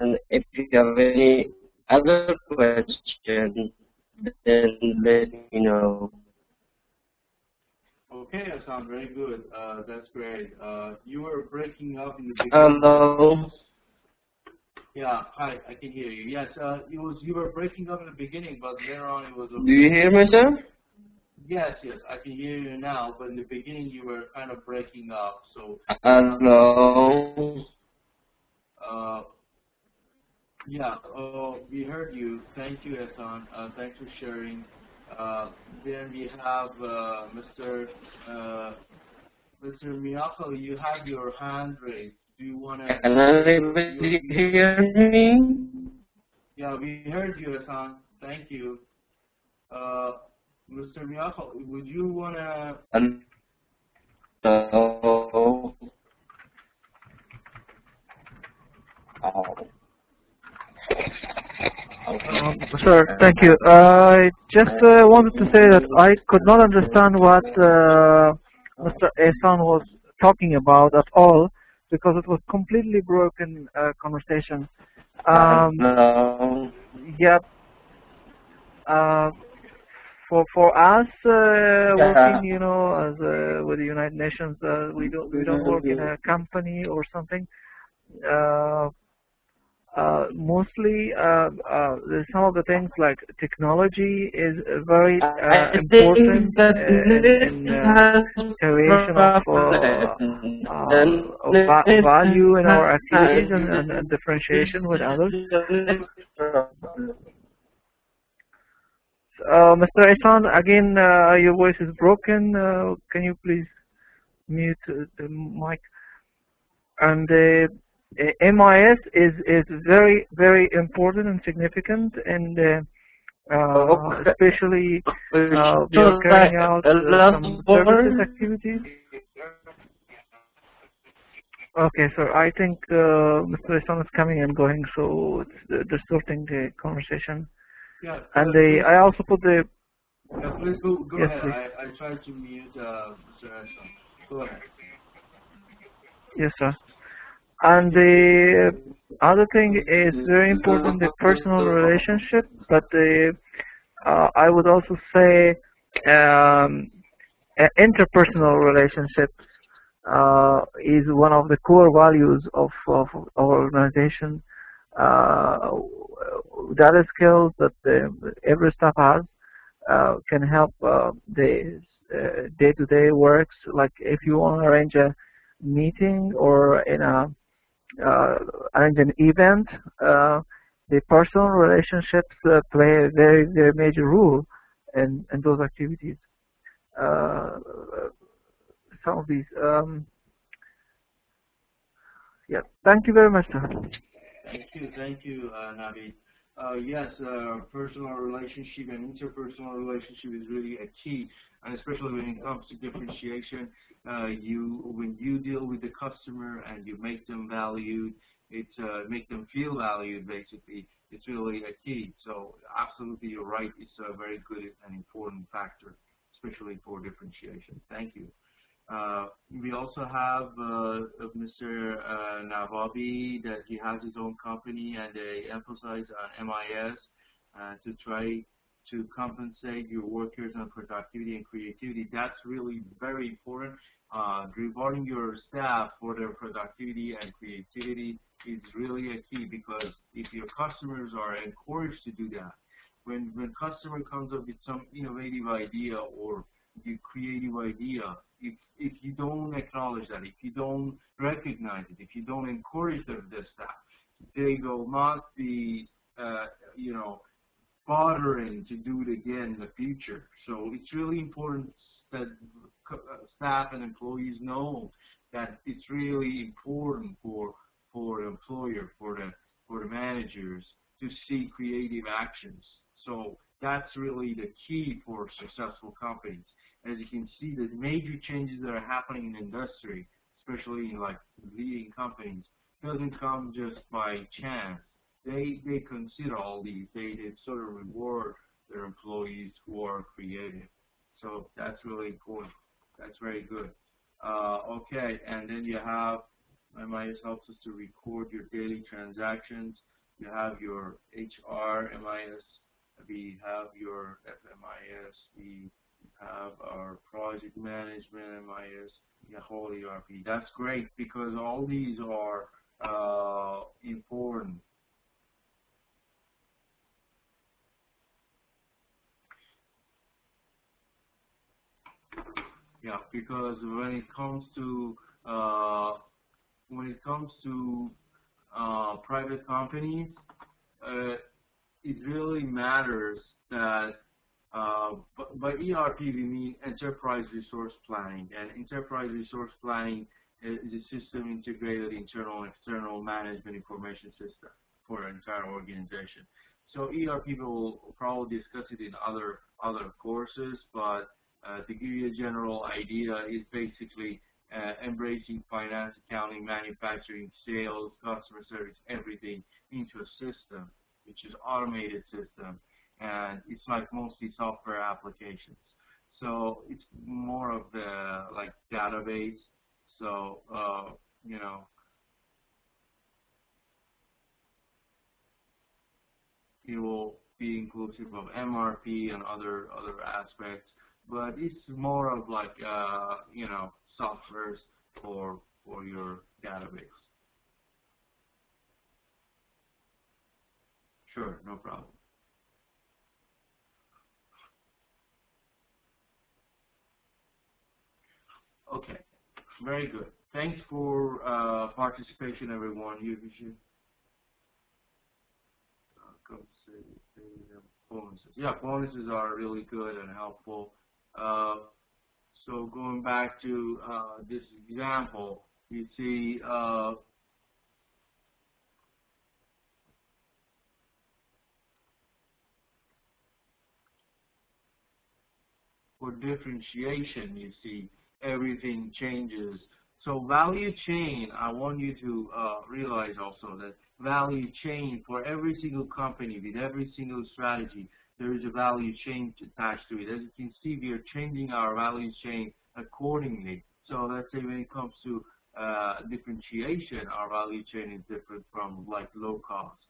S2: And if you have any other questions, then let me know.
S1: Okay, that sounds very good. That's great. You were breaking up in the beginning.
S2: Hello.
S1: Yeah, hi, I can hear you. Yes, you were breaking up in the beginning, but later on it was
S2: Do you
S1: okay.
S2: hear me, sir?
S1: Yes, yes, I can hear you now, but in the beginning you were kind of breaking up. So,
S2: Hello.
S1: uh, yeah, we heard you. Thank you, Hassan. Thanks for sharing. Then we have Mr. Miyako. You have your hand raised. Do you want to
S2: Can
S1: share your
S2: anybody
S1: views?
S2: hear me?
S1: Yeah, we heard you, Hassan. Thank you. Uh, Mr. Miyako, would you want to?
S2: Hello.
S3: Sir, thank you. I just wanted to say that I could not understand what Mr. Ehsan was talking about at all because it was completely broken conversation. Um,
S2: Hello.
S3: yeah, uh, for us working,
S2: Yeah.
S3: you know, as with the United Nations, we don't work in a company or something. Uh, Mostly, some of the things like technology is very
S2: I
S3: important
S2: think the
S3: in
S2: net has
S3: creation of
S2: problem. The net
S3: value in our
S2: has
S3: activities and differentiation with others.
S2: problem.
S3: Mr. Ihsan, again, your voice is broken. Can you please mute the mic? And MIS is very very important and significant, and
S2: Okay.
S3: especially we are
S2: So
S3: carrying out
S2: the last
S3: some services
S2: word.
S3: activities. Okay, so I think Mr. Islam is coming and going, so it's distorting the conversation.
S1: Yeah,
S3: And
S1: please.
S3: I also put the
S1: Yeah, please go
S3: yes,
S1: ahead.
S3: please.
S1: I tried to mute Mr. Hassan. Go ahead.
S3: Yes, sir. And the other thing is very important, the personal relationship, but I would also say um, interpersonal relationships is one of the core values of our organization. Uh, data skills that every staff has can help the day-to-day works. Like if you want to arrange a meeting or in a arrange an event, the personal relationships play a very, very major role in those activities. Uh, some of these. Yeah. Thank you very much, sir.
S1: Thank you, Nabi. Yes, personal relationship and interpersonal relationship is really a key, and especially when it comes to differentiation. When you deal with the customer and you make them valued, make them feel valued. Basically, it's really a key. So, absolutely, you're right. It's a very good and important factor, especially for differentiation. Thank you. We also have Mr. Navabi that he has his own company and they emphasize on MIS to try to compensate your workers on productivity and creativity. That's really very important. Rewarding your staff for their productivity and creativity is really a key because if your customers are encouraged to do that, when customer comes up with some innovative idea or the creative idea, if you don't acknowledge that, if you don't recognize it, if you don't encourage their staff, they will not be, you know, bothering to do it again in the future. So it's really important that staff and employees know that it's really important for the employer, for the managers to see creative actions. So that's really the key for successful companies. As you can see, the major changes that are happening in the industry, especially in like leading companies, doesn't come just by chance. They consider all these. They sort of reward their employees who are creative. So that's really important. That's very good. Okay, and then you have MIS helps us to record your daily transactions. You have your HR MIS. We have your FMIS. We have our project management MIS. The whole ERP. That's great because all these are important Yeah, because when it comes to private companies, uh, it really matters that by ERP we mean enterprise resource planning, and enterprise resource planning is a system integrated internal and external management information system for an entire organization. So ERP will probably discuss it in other courses, but to give you a general idea, it's basically embracing finance, accounting, manufacturing, sales, customer service, everything into a system, which is automated system, and it's like mostly software applications. So it's more of the like database. So you know, it will be inclusive of MRP and other aspects, but it's more of like softwares for your database. Sure, no problem. Okay, very good. Thanks for participation, everyone. You should consider bonuses. Yeah, bonuses are really good and helpful. Uh, so going back to this example, you see for differentiation, you see everything changes. So value chain, I want you to realize also that value chain for every single company with every single strategy, there is a value chain attached to it. As you can see, we are changing our value chain accordingly. So let's say when it comes to differentiation, our value chain is different from like low cost.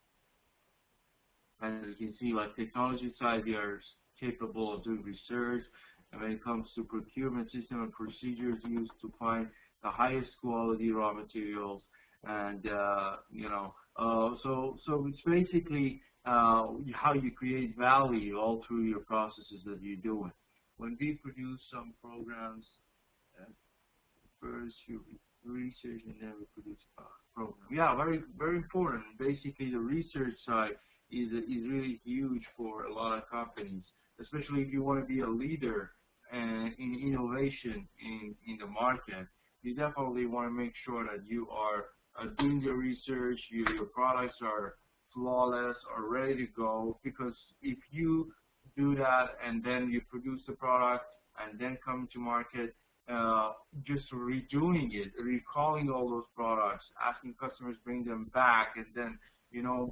S1: And as you can see, like technology side, we are capable of doing research. And when it comes to procurement system and procedures used to find the highest quality raw materials, and so it's basically how you create value all through your processes that you're doing. When we produce some programs, first you research and then we produce a program. Yeah, very important. Basically, the research side is really huge for a lot of companies, especially if you want to be a leader in innovation in the market. You definitely want to make sure that you are doing your research, your products are flawless or ready to go, because if you do that and then you produce the product and then come to market, just redoing it, recalling all those products, asking customers to bring them back, and then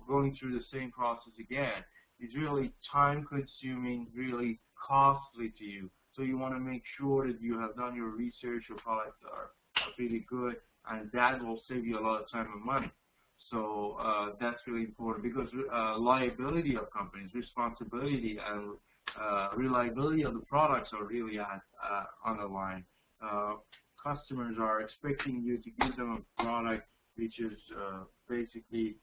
S1: going through the same process again is really time consuming, really costly to you. So you want to make sure that you have done your research, your products are really good, and that will save you a lot of time and money. So that's really important, because liability of companies, responsibility, and reliability of the products are really on the line. Customers are expecting you to give them a product which is basically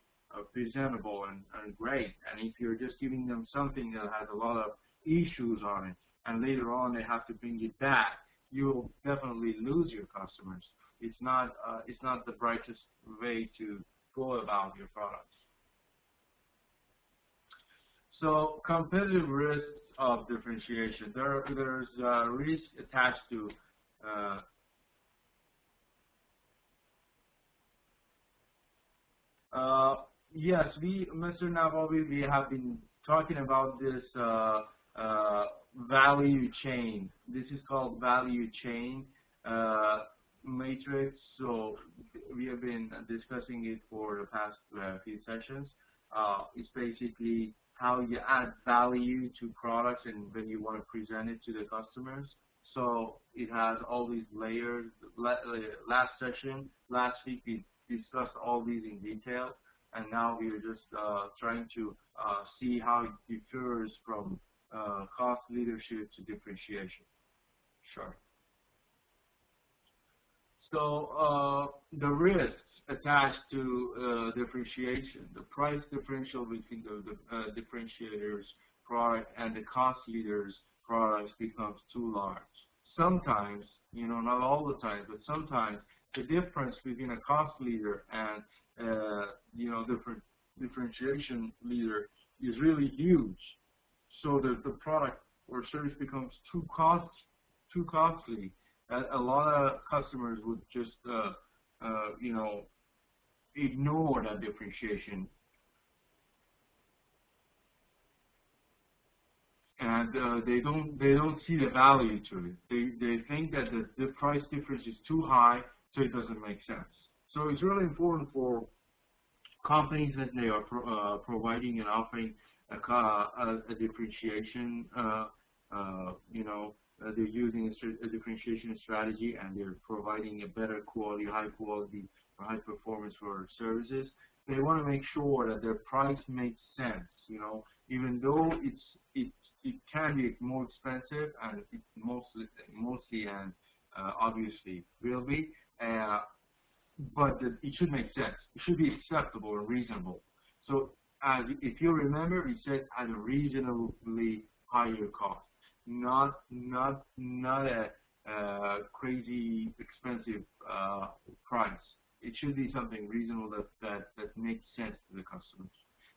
S1: presentable and great. And if you're just giving them something that has a lot of issues on it, and later on they have to bring it back, you will definitely lose your customers. It's not the brightest way to go about your products. So competitive risks of differentiation. There's risk attached to yes, Mr. Navabi, we have been talking about this value chain. This is called value chain matrix. So we have been discussing it for the past few sessions. It's basically how you add value to products and when you want to present it to the customers. So it has all these layers. Last week, we discussed all these in detail, and now we are just trying to see how it differs from cost leadership to differentiation. Sure. So the risks attached to differentiation, the price differential between the differentiators product and the cost leaders products becomes too large. Sometimes not all the time, but sometimes the difference between a cost leader and differentiation leader is really huge. So the product or service becomes too costly. A lot of customers would just ignore that differentiation, and they don't see the value to it. They think that the price difference is too high, so it doesn't make sense. So it's really important for companies that they are providing and offering a differentiation. They're using a differentiation strategy, and they're providing a better quality, high quality, or high performance for services. They want to make sure that their price makes sense. Even though it can be more expensive, and it mostly and obviously will be, but it should make sense. It should be acceptable and reasonable. So, if you remember, we said at a reasonably higher cost, not a crazy expensive price. It should be something reasonable that makes sense to the customers.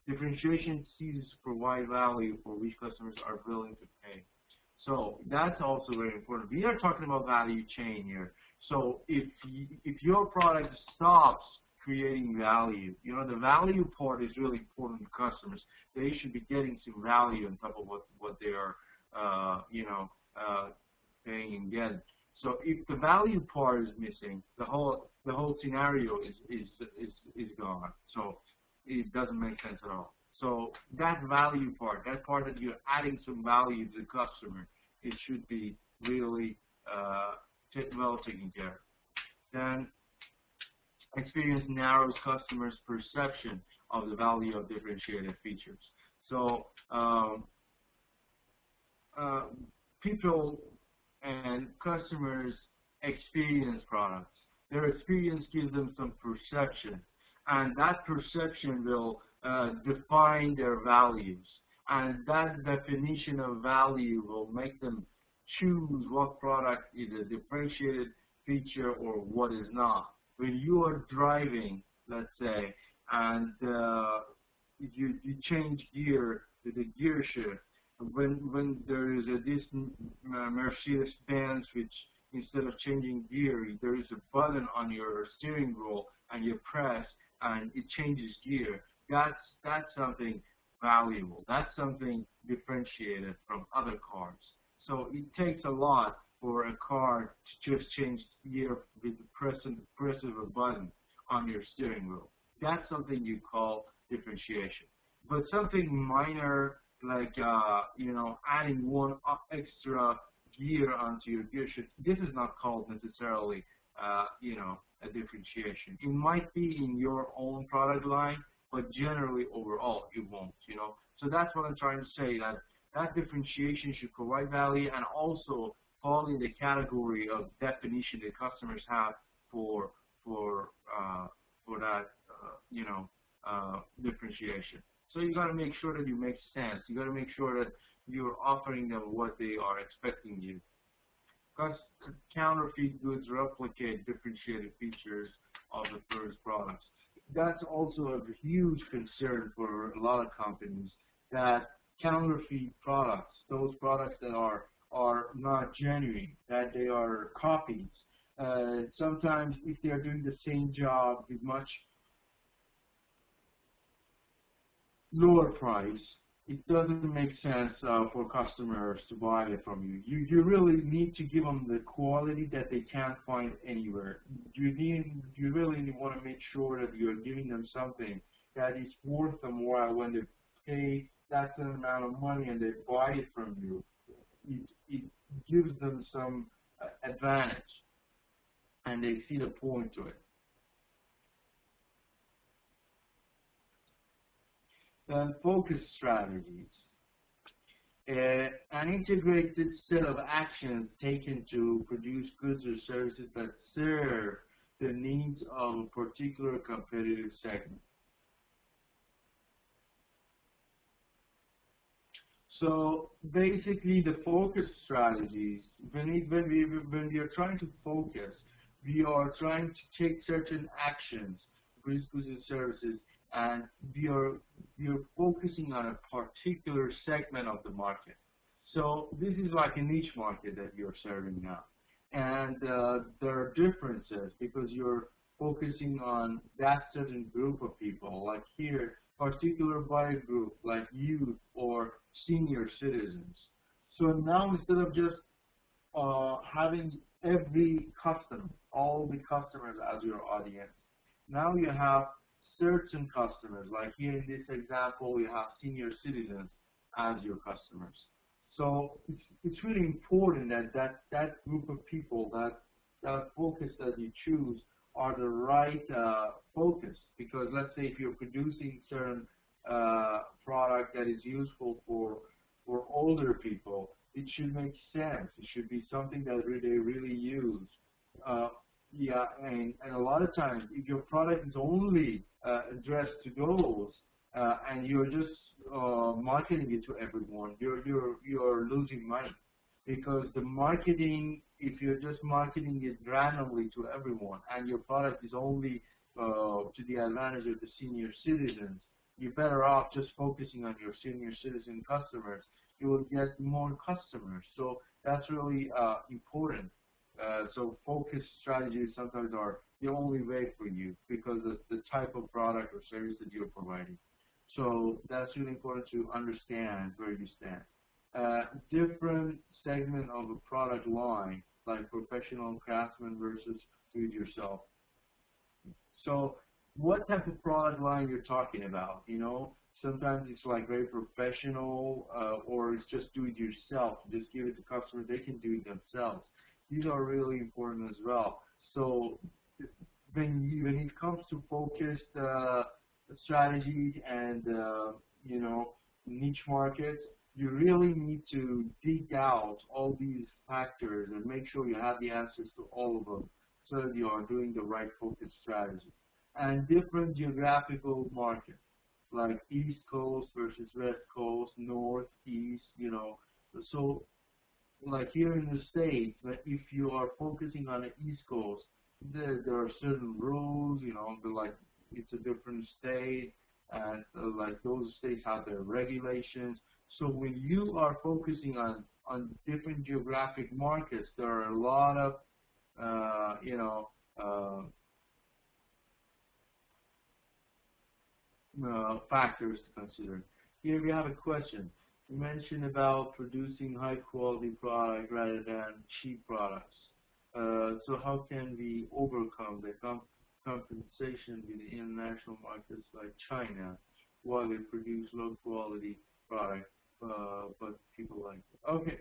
S1: Differentiation ceases to provide value for which customers are willing to pay. So that's also very important. We are talking about value chain here. So if your product stops creating value, the value part is really important to customers. They should be getting some value on top of what they are paying and getting. So if the value part is missing, the whole scenario is gone. So it doesn't make sense at all. So that value part, that part that you're adding some value to the customer, it should be really well taken care of. Then experience narrows customers' perception of the value of differentiated features. So people and customers experience products. Their experience gives them some perception, and that perception will define their values. And that definition of value will make them choose what product is a differentiated feature or what is not. When you are driving, let's say, and you change gear to the gear shift, when there is this Mercedes-Benz, which instead of changing gear, there is a button on your steering wheel, and you press, and it changes gear. That's something valuable. That's something differentiated from other cars. So it takes a lot for a car to just change gear with the press of a button on your steering wheel. That's something you call differentiation. But something minor, like adding one extra gear onto your gear shift, this is not called necessarily a differentiation. It might be in your own product line, but generally overall it won't. So that's what I'm trying to say, that differentiation should provide value and also fall in the category of definition that customers have for that differentiation. So you got to make sure that you make sense. You got to make sure that you're offering them what they are expecting you. Because counterfeit goods replicate differentiated features of the first products. That's also a huge concern for a lot of companies, that counterfeit products, those products that are not genuine, that they are copies. Sometimes if they are doing the same job with much lower price, it doesn't make sense for customers to buy it from you. You really need to give them the quality that they can't find anywhere. You really want to make sure that you're giving them something that is worth them while when they pay that amount of money and they buy it from you. It gives them some advantage, and they see the point to it. Then focus strategies. An integrated set of actions taken to produce goods or services that serve the needs of a particular competitive segment. So basically, the focus strategies, when we are trying to focus, we are trying to take certain actions, goods and services, and we are focusing on a particular segment of the market. So this is like a niche market that you're serving now, and there are differences because you're focusing on that certain group of people. Like here, particular buyer group like youth or senior citizens. So now instead of just having every customer, all the customers as your audience, now you have certain customers. Like here in this example, you have senior citizens as your customers. So it's really important that group of people, that focus that you choose are the right focus. Because let's say if you're producing certain product that is useful for older people, it should make sense. It should be something that they really use. Yeah, and a lot of times, if your product is only addressed to those, and you're just marketing it to everyone, you're losing money, because the marketing, if you're just marketing it randomly to everyone, and your product is only to the advantage of the senior citizens, you're better off just focusing on your senior citizen customers. You will get more customers. So that's really important. So focus strategies sometimes are the only way for you because of the type of product or service that you're providing. So that's really important to understand where you stand. Different segment of a product line, like professional craftsman versus do-it-yourself. So what type of product line you're talking about? You know, sometimes it's like very professional, or it's just do-it-yourself. Just give it to customers; they can do it themselves. These are really important as well. So when it comes to focused strategy and you know, niche markets, you really need to dig out all these factors and make sure you have the answers to all of them, so that you are doing the right focus strategy. And different geographical markets, like East Coast versus West Coast, North, East, you know. So like here in the States, if you are focusing on the East Coast, there are certain rules, you know, like it's a different state, and like those states have their regulations. So when you are focusing on different geographic markets, there are a lot of you know, factors to consider. Here we have a question. You mentioned about producing high quality product rather than cheap products. So how can we overcome the compensation with the international markets like China while they produce low quality product, but people like it? Okay.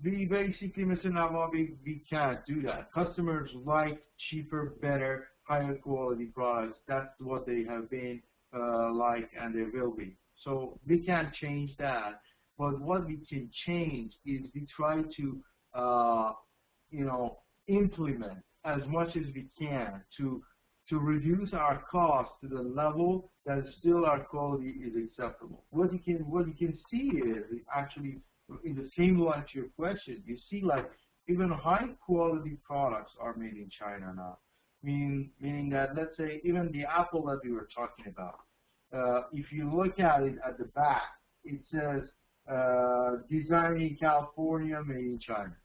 S1: We basically, Mr. Navabi, we can't do that. Customers like cheaper, better, higher quality products. That's what they have been like, and they will be. So we can't change that. But what we can change is we try to, you know, implement as much as we can to reduce our cost to the level that still our quality is acceptable. What you can see is actually, in the same line to your question, you see like even high quality products are made in China now. Meaning that, let's say, even the Apple that we were talking about, if you look at it at the back, it says designed in California, made in China.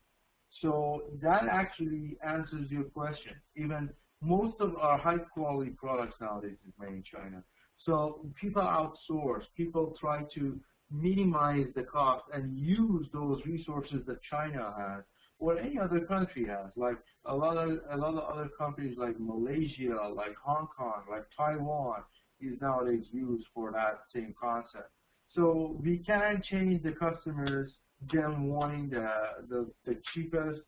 S1: So that actually answers your question. Even most of our high quality products nowadays is made in China. So people outsource, people try to minimize the cost and use those resources that China has or any other country has. Like a lot of other countries like Malaysia, like Hong Kong, like Taiwan is nowadays used for that same concept. So we can change the customers them wanting the cheapest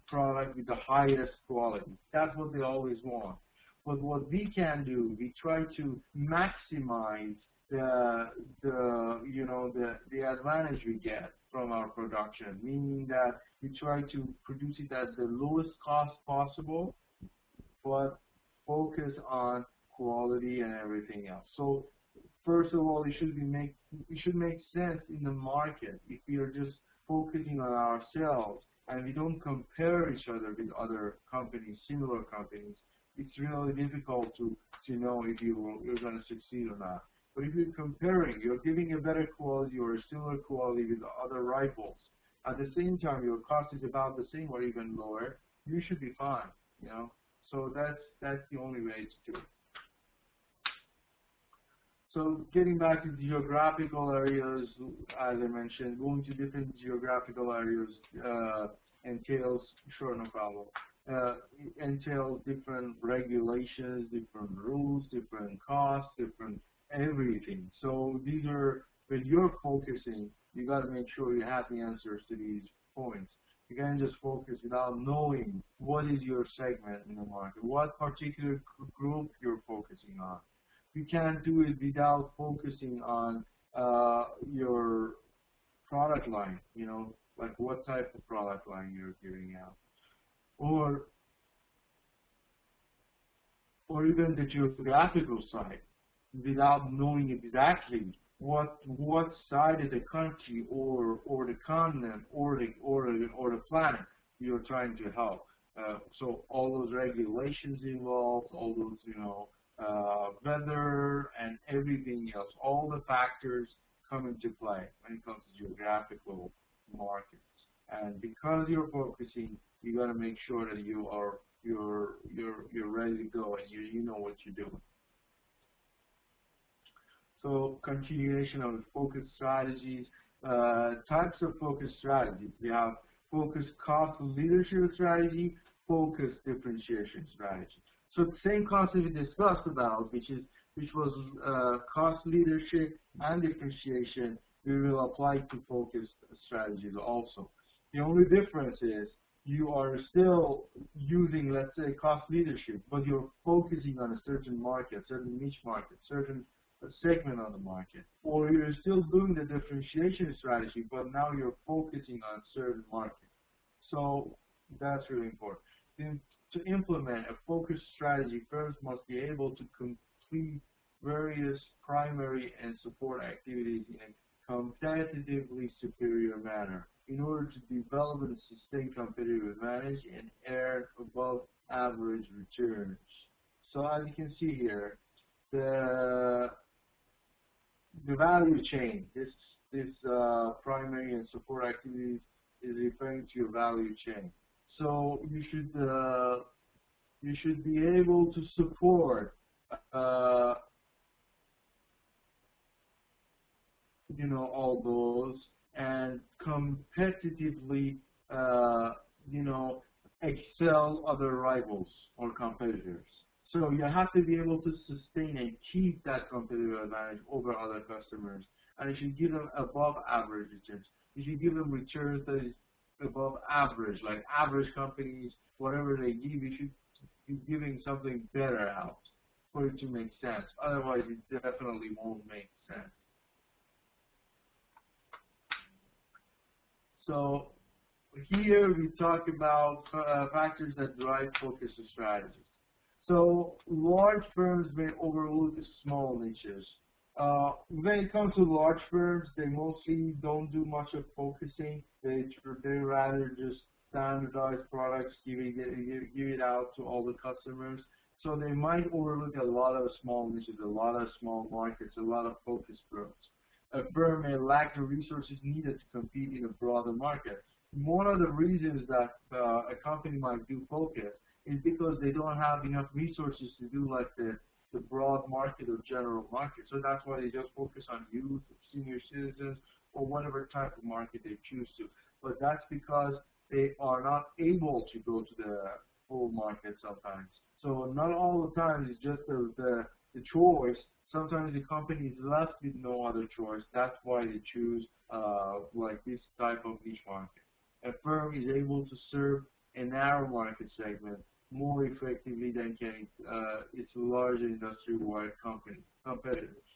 S1: product with the highest quality. That's what they always want. But what we can do, we try to maximize the advantage we get from our production, meaning that we try to produce it at the lowest cost possible, but focus on quality and everything else. So first of all, it should make sense in the market. If we are just focusing on ourselves and we don't compare each other with other companies, similar companies, it's really difficult to know if you're going to succeed or not. But if you're comparing, you're giving a better quality or a similar quality with other rivals. At the same time, your cost is about the same or even lower. You should be fine, you know. So that's the only way to do it. So getting back to geographical areas, as I mentioned, going to different geographical areas entails, sure, no problem, entails different regulations, different rules, different costs, different everything. So these are, when you're focusing, you got to make sure you have the answers to these points. You can't just focus without knowing what is your segment in the market, what particular group you're focusing on. You can't do it without focusing on your product line, you know, like what type of product line you're giving out, or even the geographical side, without knowing exactly what side of the country or the continent or the planet you're trying to help. So all those regulations involved, all those, you know, weather and everything else, all the factors come into play when it comes to geographical markets. And because you're focusing, you got to make sure that you're ready to go and you know what you're doing. So continuation of focus strategies, types of focus strategies. We have focus cost leadership strategy, focus differentiation strategy. So the same concept we discussed about, which was cost leadership and differentiation, we will apply to focus strategies also. The only difference is you are still using, let's say, cost leadership, but you're focusing on a certain market, certain niche market, certain segment on the market. Or you're still doing the differentiation strategy, but now you're focusing on certain markets. So that's really important. To implement a focused strategy, firms must be able to complete various primary and support activities in a competitively superior manner in order to develop and sustain competitive advantage and earn above average returns. So as you can see here, the value chain, this primary and support activities is referring to your value chain. So you should be able to support you know, all those and competitively you know, excel other rivals or competitors. So you have to be able to sustain and keep that competitive advantage over other customers, and you should give them above average returns. You should give them returns that is above average, like average companies, whatever they give, you should be giving something better out for it to make sense. Otherwise, it definitely won't make sense. So here we talk about factors that drive focus strategies. So large firms may overlook small niches. When it comes to large firms, they mostly don't do much of focusing. They rather just standardize products, give it out to all the customers. So they might overlook a lot of small niches, a lot of small markets, a lot of focus firms. A firm may lack the resources needed to compete in a broader market. One of the reasons that a company might do focus is because they don't have enough resources to do like the broad market or general market. So that's why they just focus on youth, senior citizens, or whatever type of market they choose to. But that's because they are not able to go to the full market sometimes. So not all the time it's just the choice. Sometimes the company is left with no other choice. That's why they choose like this type of niche market. A firm is able to serve a narrow market segment more effectively than can its large industry-wide competitors.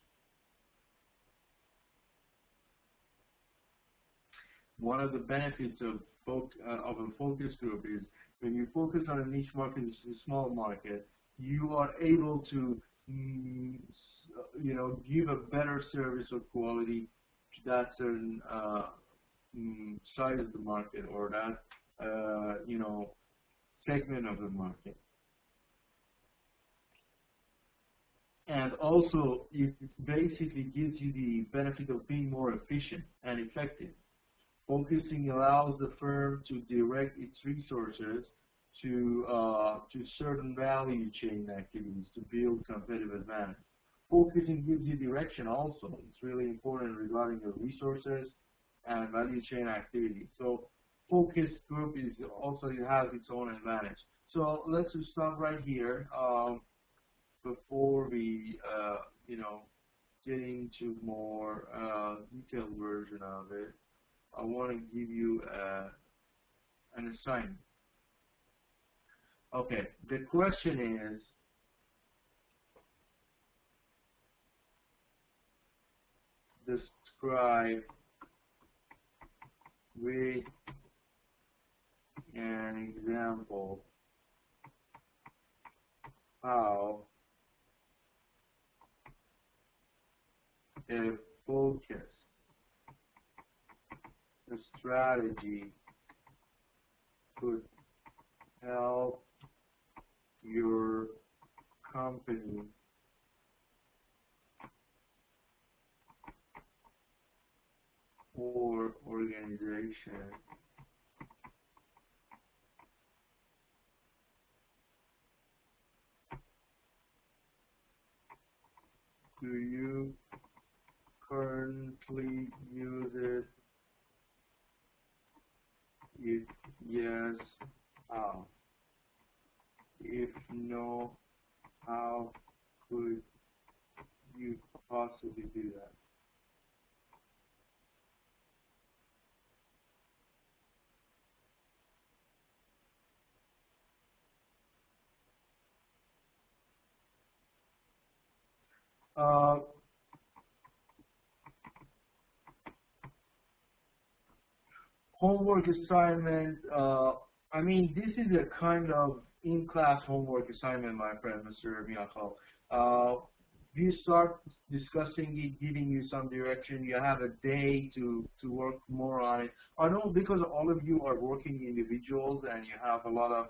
S1: One of the benefits of a focus group is when you focus on a niche market, a small market, you are able to give a better service or quality to that certain side of the market or that segment of the market. And also, it basically gives you the benefit of being more efficient and effective. Focusing allows the firm to direct its resources to certain value chain activities to build competitive advantage. Focusing gives you direction also. It's really important regarding your resources and value chain activities. So focus group is also, it has its own advantage. So let's just stop right here before we get into more detailed version of it. I want to give you an assignment. Okay, the question is, describe with an example how a focus, a strategy could help your company or organization do you currently use it? If yes, how? If no, how could you possibly do that? Homework assignment, I mean, this is a kind of in-class homework assignment, my friend, Mr. Miyako. We start discussing it, giving you some direction. You have a day to work more on it. I know because all of you are working individuals and you have a lot of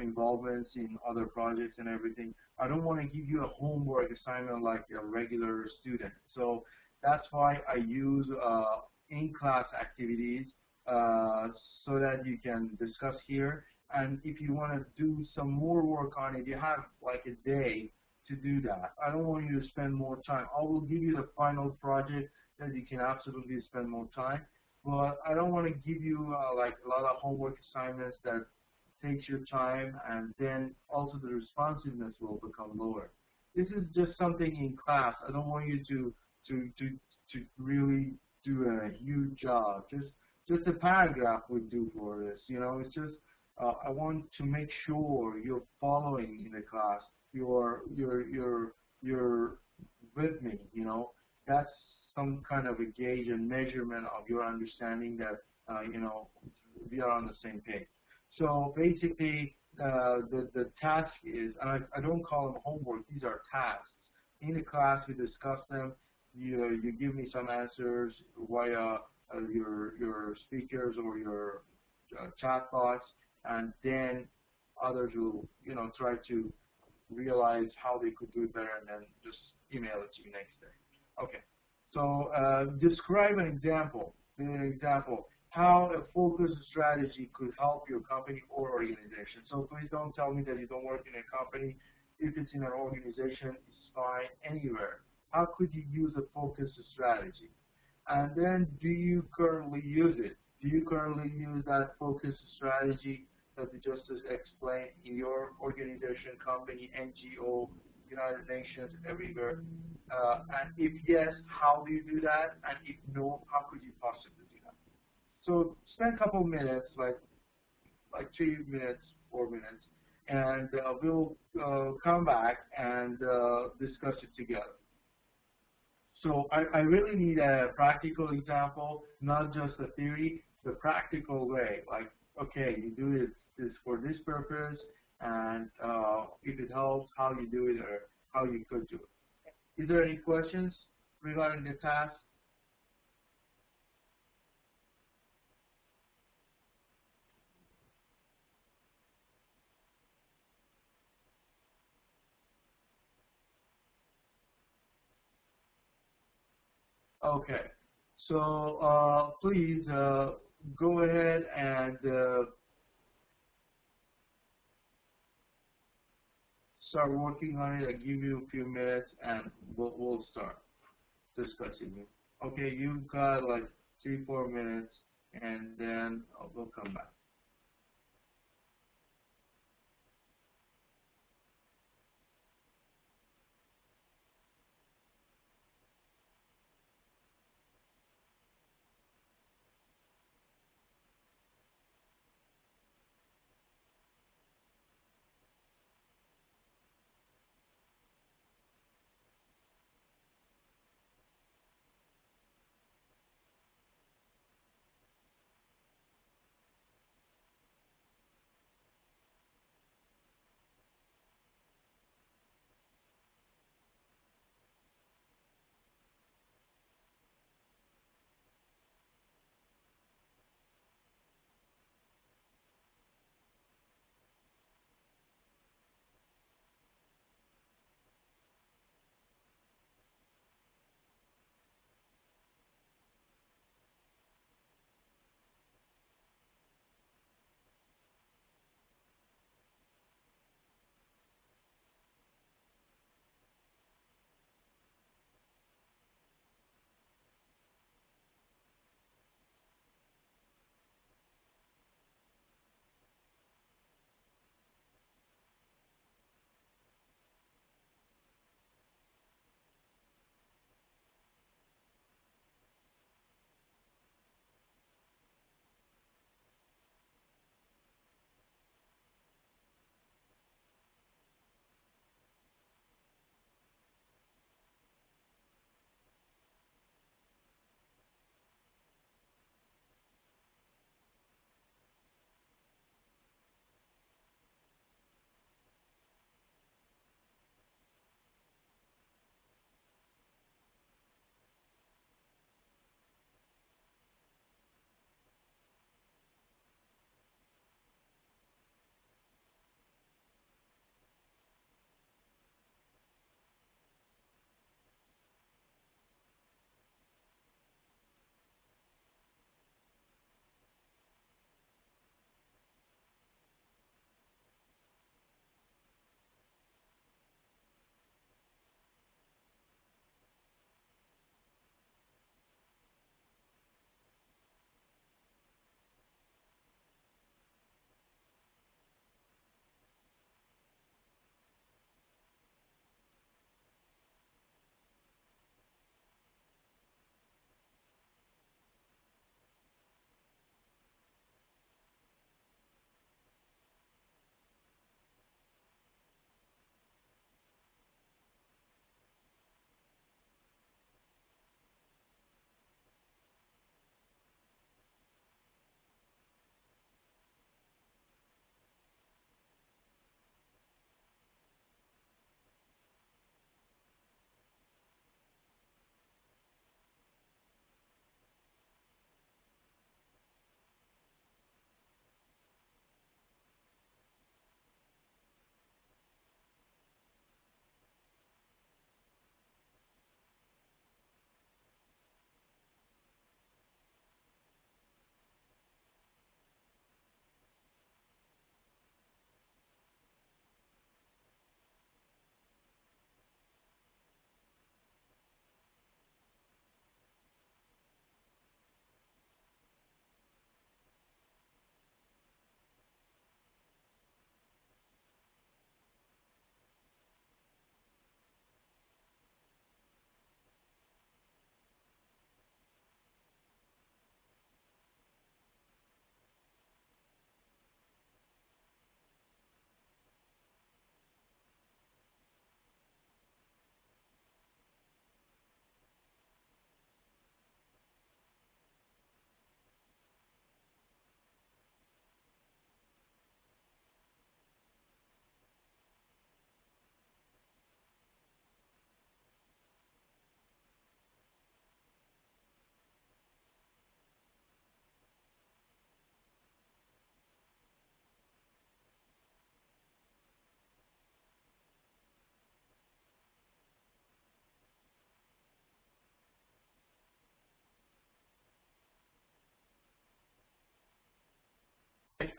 S1: involvements in other projects and everything. I don't want to give you a homework assignment like a regular student. So that's why I use in-class activities so that you can discuss here. And if you want to do some more work on it, you have like a day to do that. I don't want you to spend more time. I will give you the final project that you can absolutely spend more time. But I don't want to give you like a lot of homework assignments that takes your time, and then also the responsiveness will become lower. This is just something in class. I don't want you to really do a huge job. Just a paragraph would do for this. It's just I want to make sure you're following in the class. You're with me. That's some kind of a gauge and measurement of your understanding that we are on the same page. So basically, the task is, and I don't call them homework, these are tasks. In the class, we discuss them. You give me some answers via your speakers or your chat box, and then others will, try to realize how they could do it better, and then just email it to you next day. Okay. So describe an example. How a focused strategy could help your company or organization. So please don't tell me that you don't work in a company. If it's in an organization, it's fine anywhere. How could you use a focused strategy? And then, do you currently use it? Do you currently use that focused strategy that we just explained in your organization, company, NGO, United Nations, everywhere? And if yes, how do you do that? And if no, how could you possibly do that? So spend a couple minutes, like 3 minutes, 4 minutes, and we'll come back and discuss it together. So I really need a practical example, not just a theory, the practical way. Like, okay, you do this for this purpose, and if it helps, how you do it or how you could do it. Is there any questions regarding the task? Okay, so please go ahead and start working on it. I'll give you a few minutes and we'll start discussing it. Okay, you've got like 3-4 minutes and then we'll come back.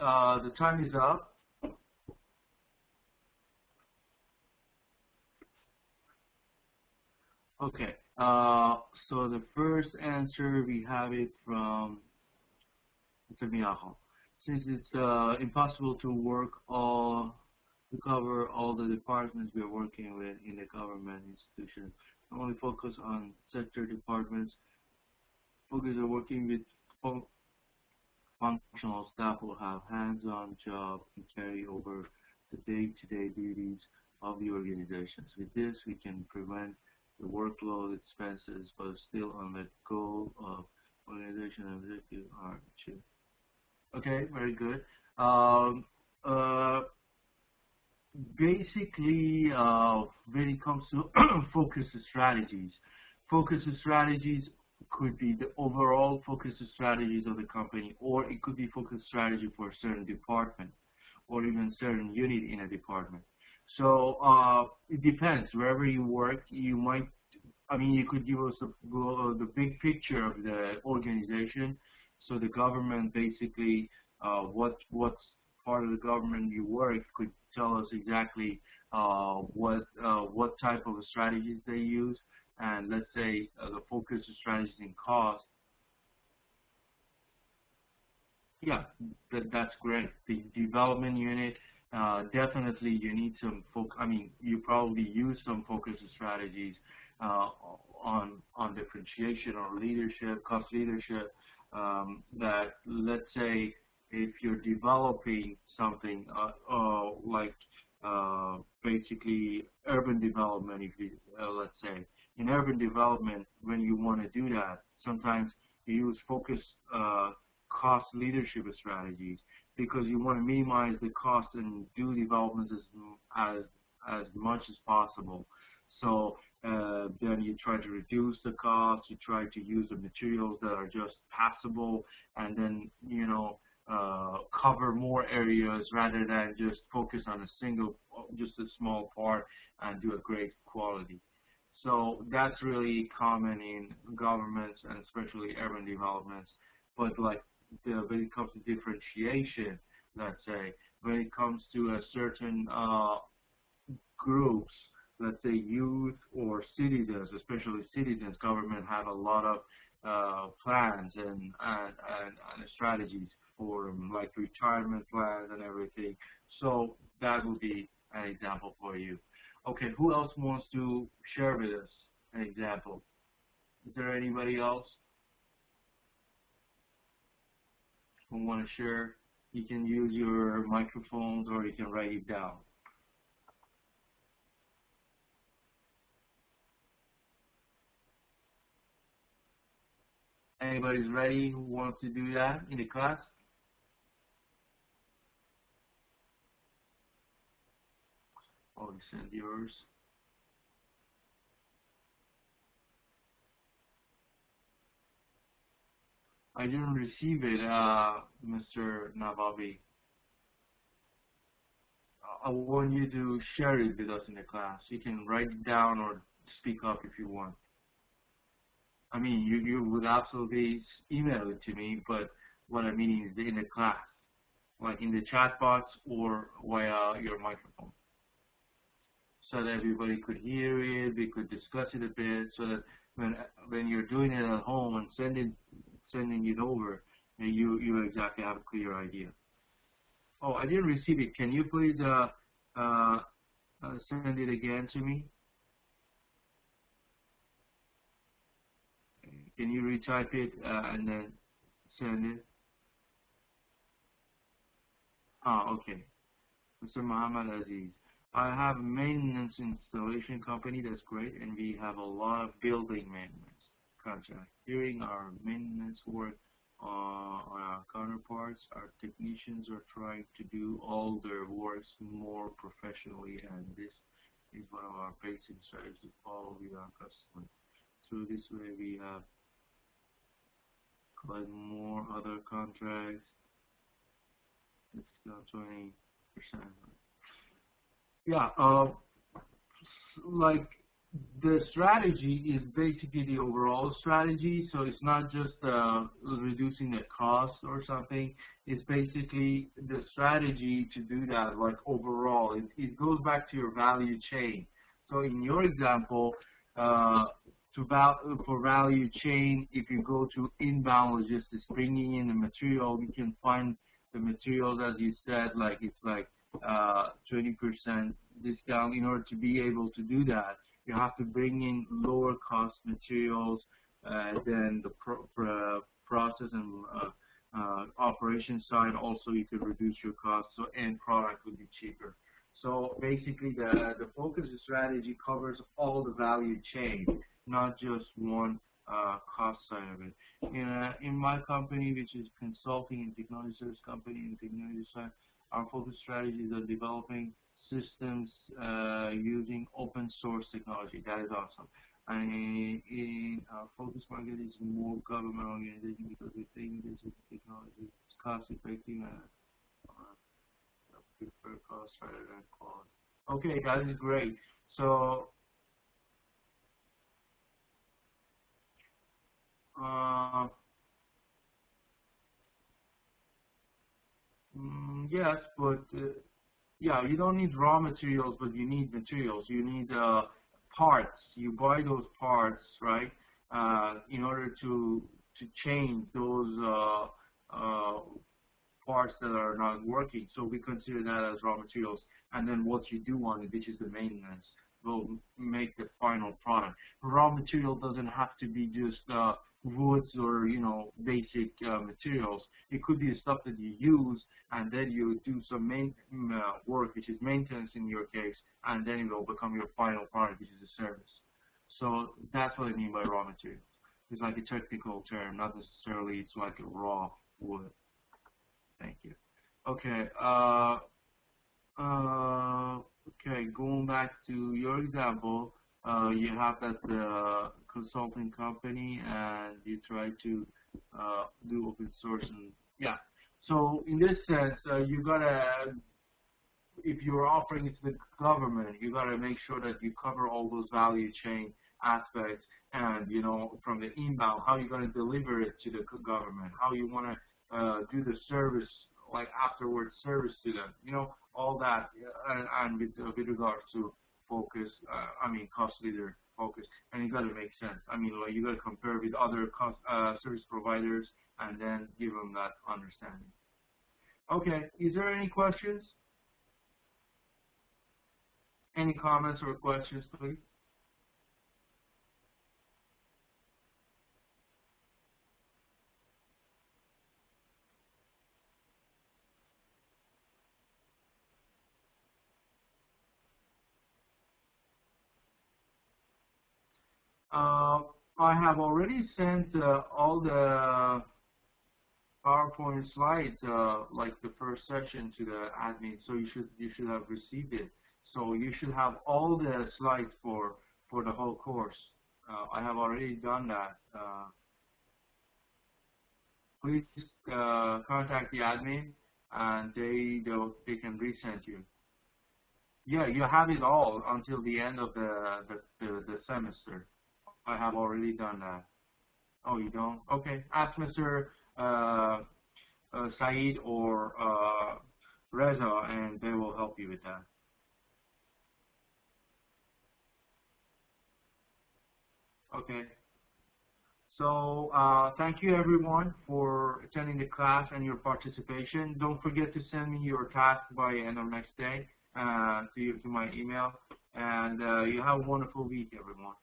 S1: the time is up. Okay. So the first answer, we have it from Miyaho. Since it's impossible to cover all the departments we are working with in the government institution, only focus on sector departments. Focus on working with functional staff will have hands-on job and carry over the day-to-day duties of the organizations. With this, we can prevent the workload expenses, but still on the goal of organization objective are achieved. Okay, very good. Basically, when it comes to focus strategies could be the overall focus strategies of the company, or it could be focus strategy for a certain department, or even certain unit in a department. So it depends. Wherever you work, you could give us the big picture of the organization. So the government, basically, what part of the government you work could tell us exactly what type of strategies they use. And let's say the focus strategies in cost. Yeah, that's great. The development unit, definitely you need some you probably use some focus strategies on differentiation or leadership, cost leadership. That, let's say, if you're developing something like basically urban development, if you let's say in urban development, when you want to do that, sometimes you use focus cost leadership strategies, because you want to minimize the cost and do developments as much as possible. So then you try to reduce the cost, you try to use the materials that are just passable, and then cover more areas rather than just focus on just a small part and do a great quality. So that's really common in governments and especially urban developments. But when it comes to differentiation, let's say, when it comes to a certain groups, let's say youth or citizens, especially citizens, government have a lot of plans and strategies for them, like retirement plans and everything. So that would be an example for you. Okay, who else wants to share with us an example? Is there anybody else who want to share? You can use your microphones or you can write it down. Anybody's ready who wants to do that in the class? Oh, you send yours. I didn't receive it, Mr. Navabi. I want you to share it with us in the class. You can write it down or speak up if you want. I mean, you would absolutely email it to me, but what I mean is in the class, like in the chat box or via your microphone, so that everybody could hear it, we could discuss it a bit, so that when you're doing it at home and sending it over, you exactly have a clear idea. Oh, I didn't receive it. Can you please send it again to me? Can you retype it and then send it? Okay. Mr. Muhammad Aziz. I have a maintenance installation company, that's great, and we have a lot of building maintenance contract. During our maintenance work on our counterparts, our technicians are trying to do all their works more professionally, and this is one of our basic strategies to follow with our customers. So this way we have collect more other contracts. It's got 20%. Yeah, like the strategy is basically the overall strategy, so it's not just reducing the cost or something. It's basically the strategy to do that, like overall. It goes back to your value chain. So in your example, for value chain, if you go to inbound logistics, bringing in the material, you can find the materials, as you said, like it's like 20% discount. In order to be able to do that, you have to bring in lower cost materials than the process and operation side. Also, you could reduce your costs, so end product would be cheaper. So basically, the focus strategy covers all the value chain, not just one cost side of it. In my company, which is consulting and technology service company and technology side, our focus strategies are developing systems using open source technology. That is awesome. And in our focus market is more government organization because we think this is technology is cost effective and prefer cost rather than quality. Okay, that is great. So yes, but yeah, you don't need raw materials, but you need materials. You need parts. You buy those parts, right? In order to change those parts that are not working. So we consider that as raw materials. And then what you do on it, which is the maintenance, will make the final product. Raw material doesn't have to be just woods or basic materials. It could be stuff that you use, and then you do some work, which is maintenance in your case, and then it will become your final product, which is a service. So that's what I mean by raw materials. It's like a technical term, not necessarily it's like a raw wood. Thank you. Okay. Okay. Going back to your example, you have that consulting company, and you try to do open source, and yeah. So in this sense, you gotta, if you're offering it to the government, you gotta make sure that you cover all those value chain aspects, and from the inbound, how you're gonna deliver it to the government, how you wanna do the service, like afterwards service to them, all that, and with regards to focus, cost leader focus, and you got to make sense. Like you got to compare with other service providers, and then give them that understanding. Okay, is there any questions? Any comments or questions, please? I have already sent all the PowerPoint slides, like the first section, to the admin, so you should have received it. So you should have all the slides for the whole course. I have already done that. Please contact the admin, and they can resend you. Yeah, you have it all until the end of the semester. I have already done that. Oh, you don't? Okay. Ask Mr. Saeed or Reza, and they will help you with that. Okay. So thank you, everyone, for attending the class and your participation. Don't forget to send me your task by end of next day to my email. And you have a wonderful week, everyone.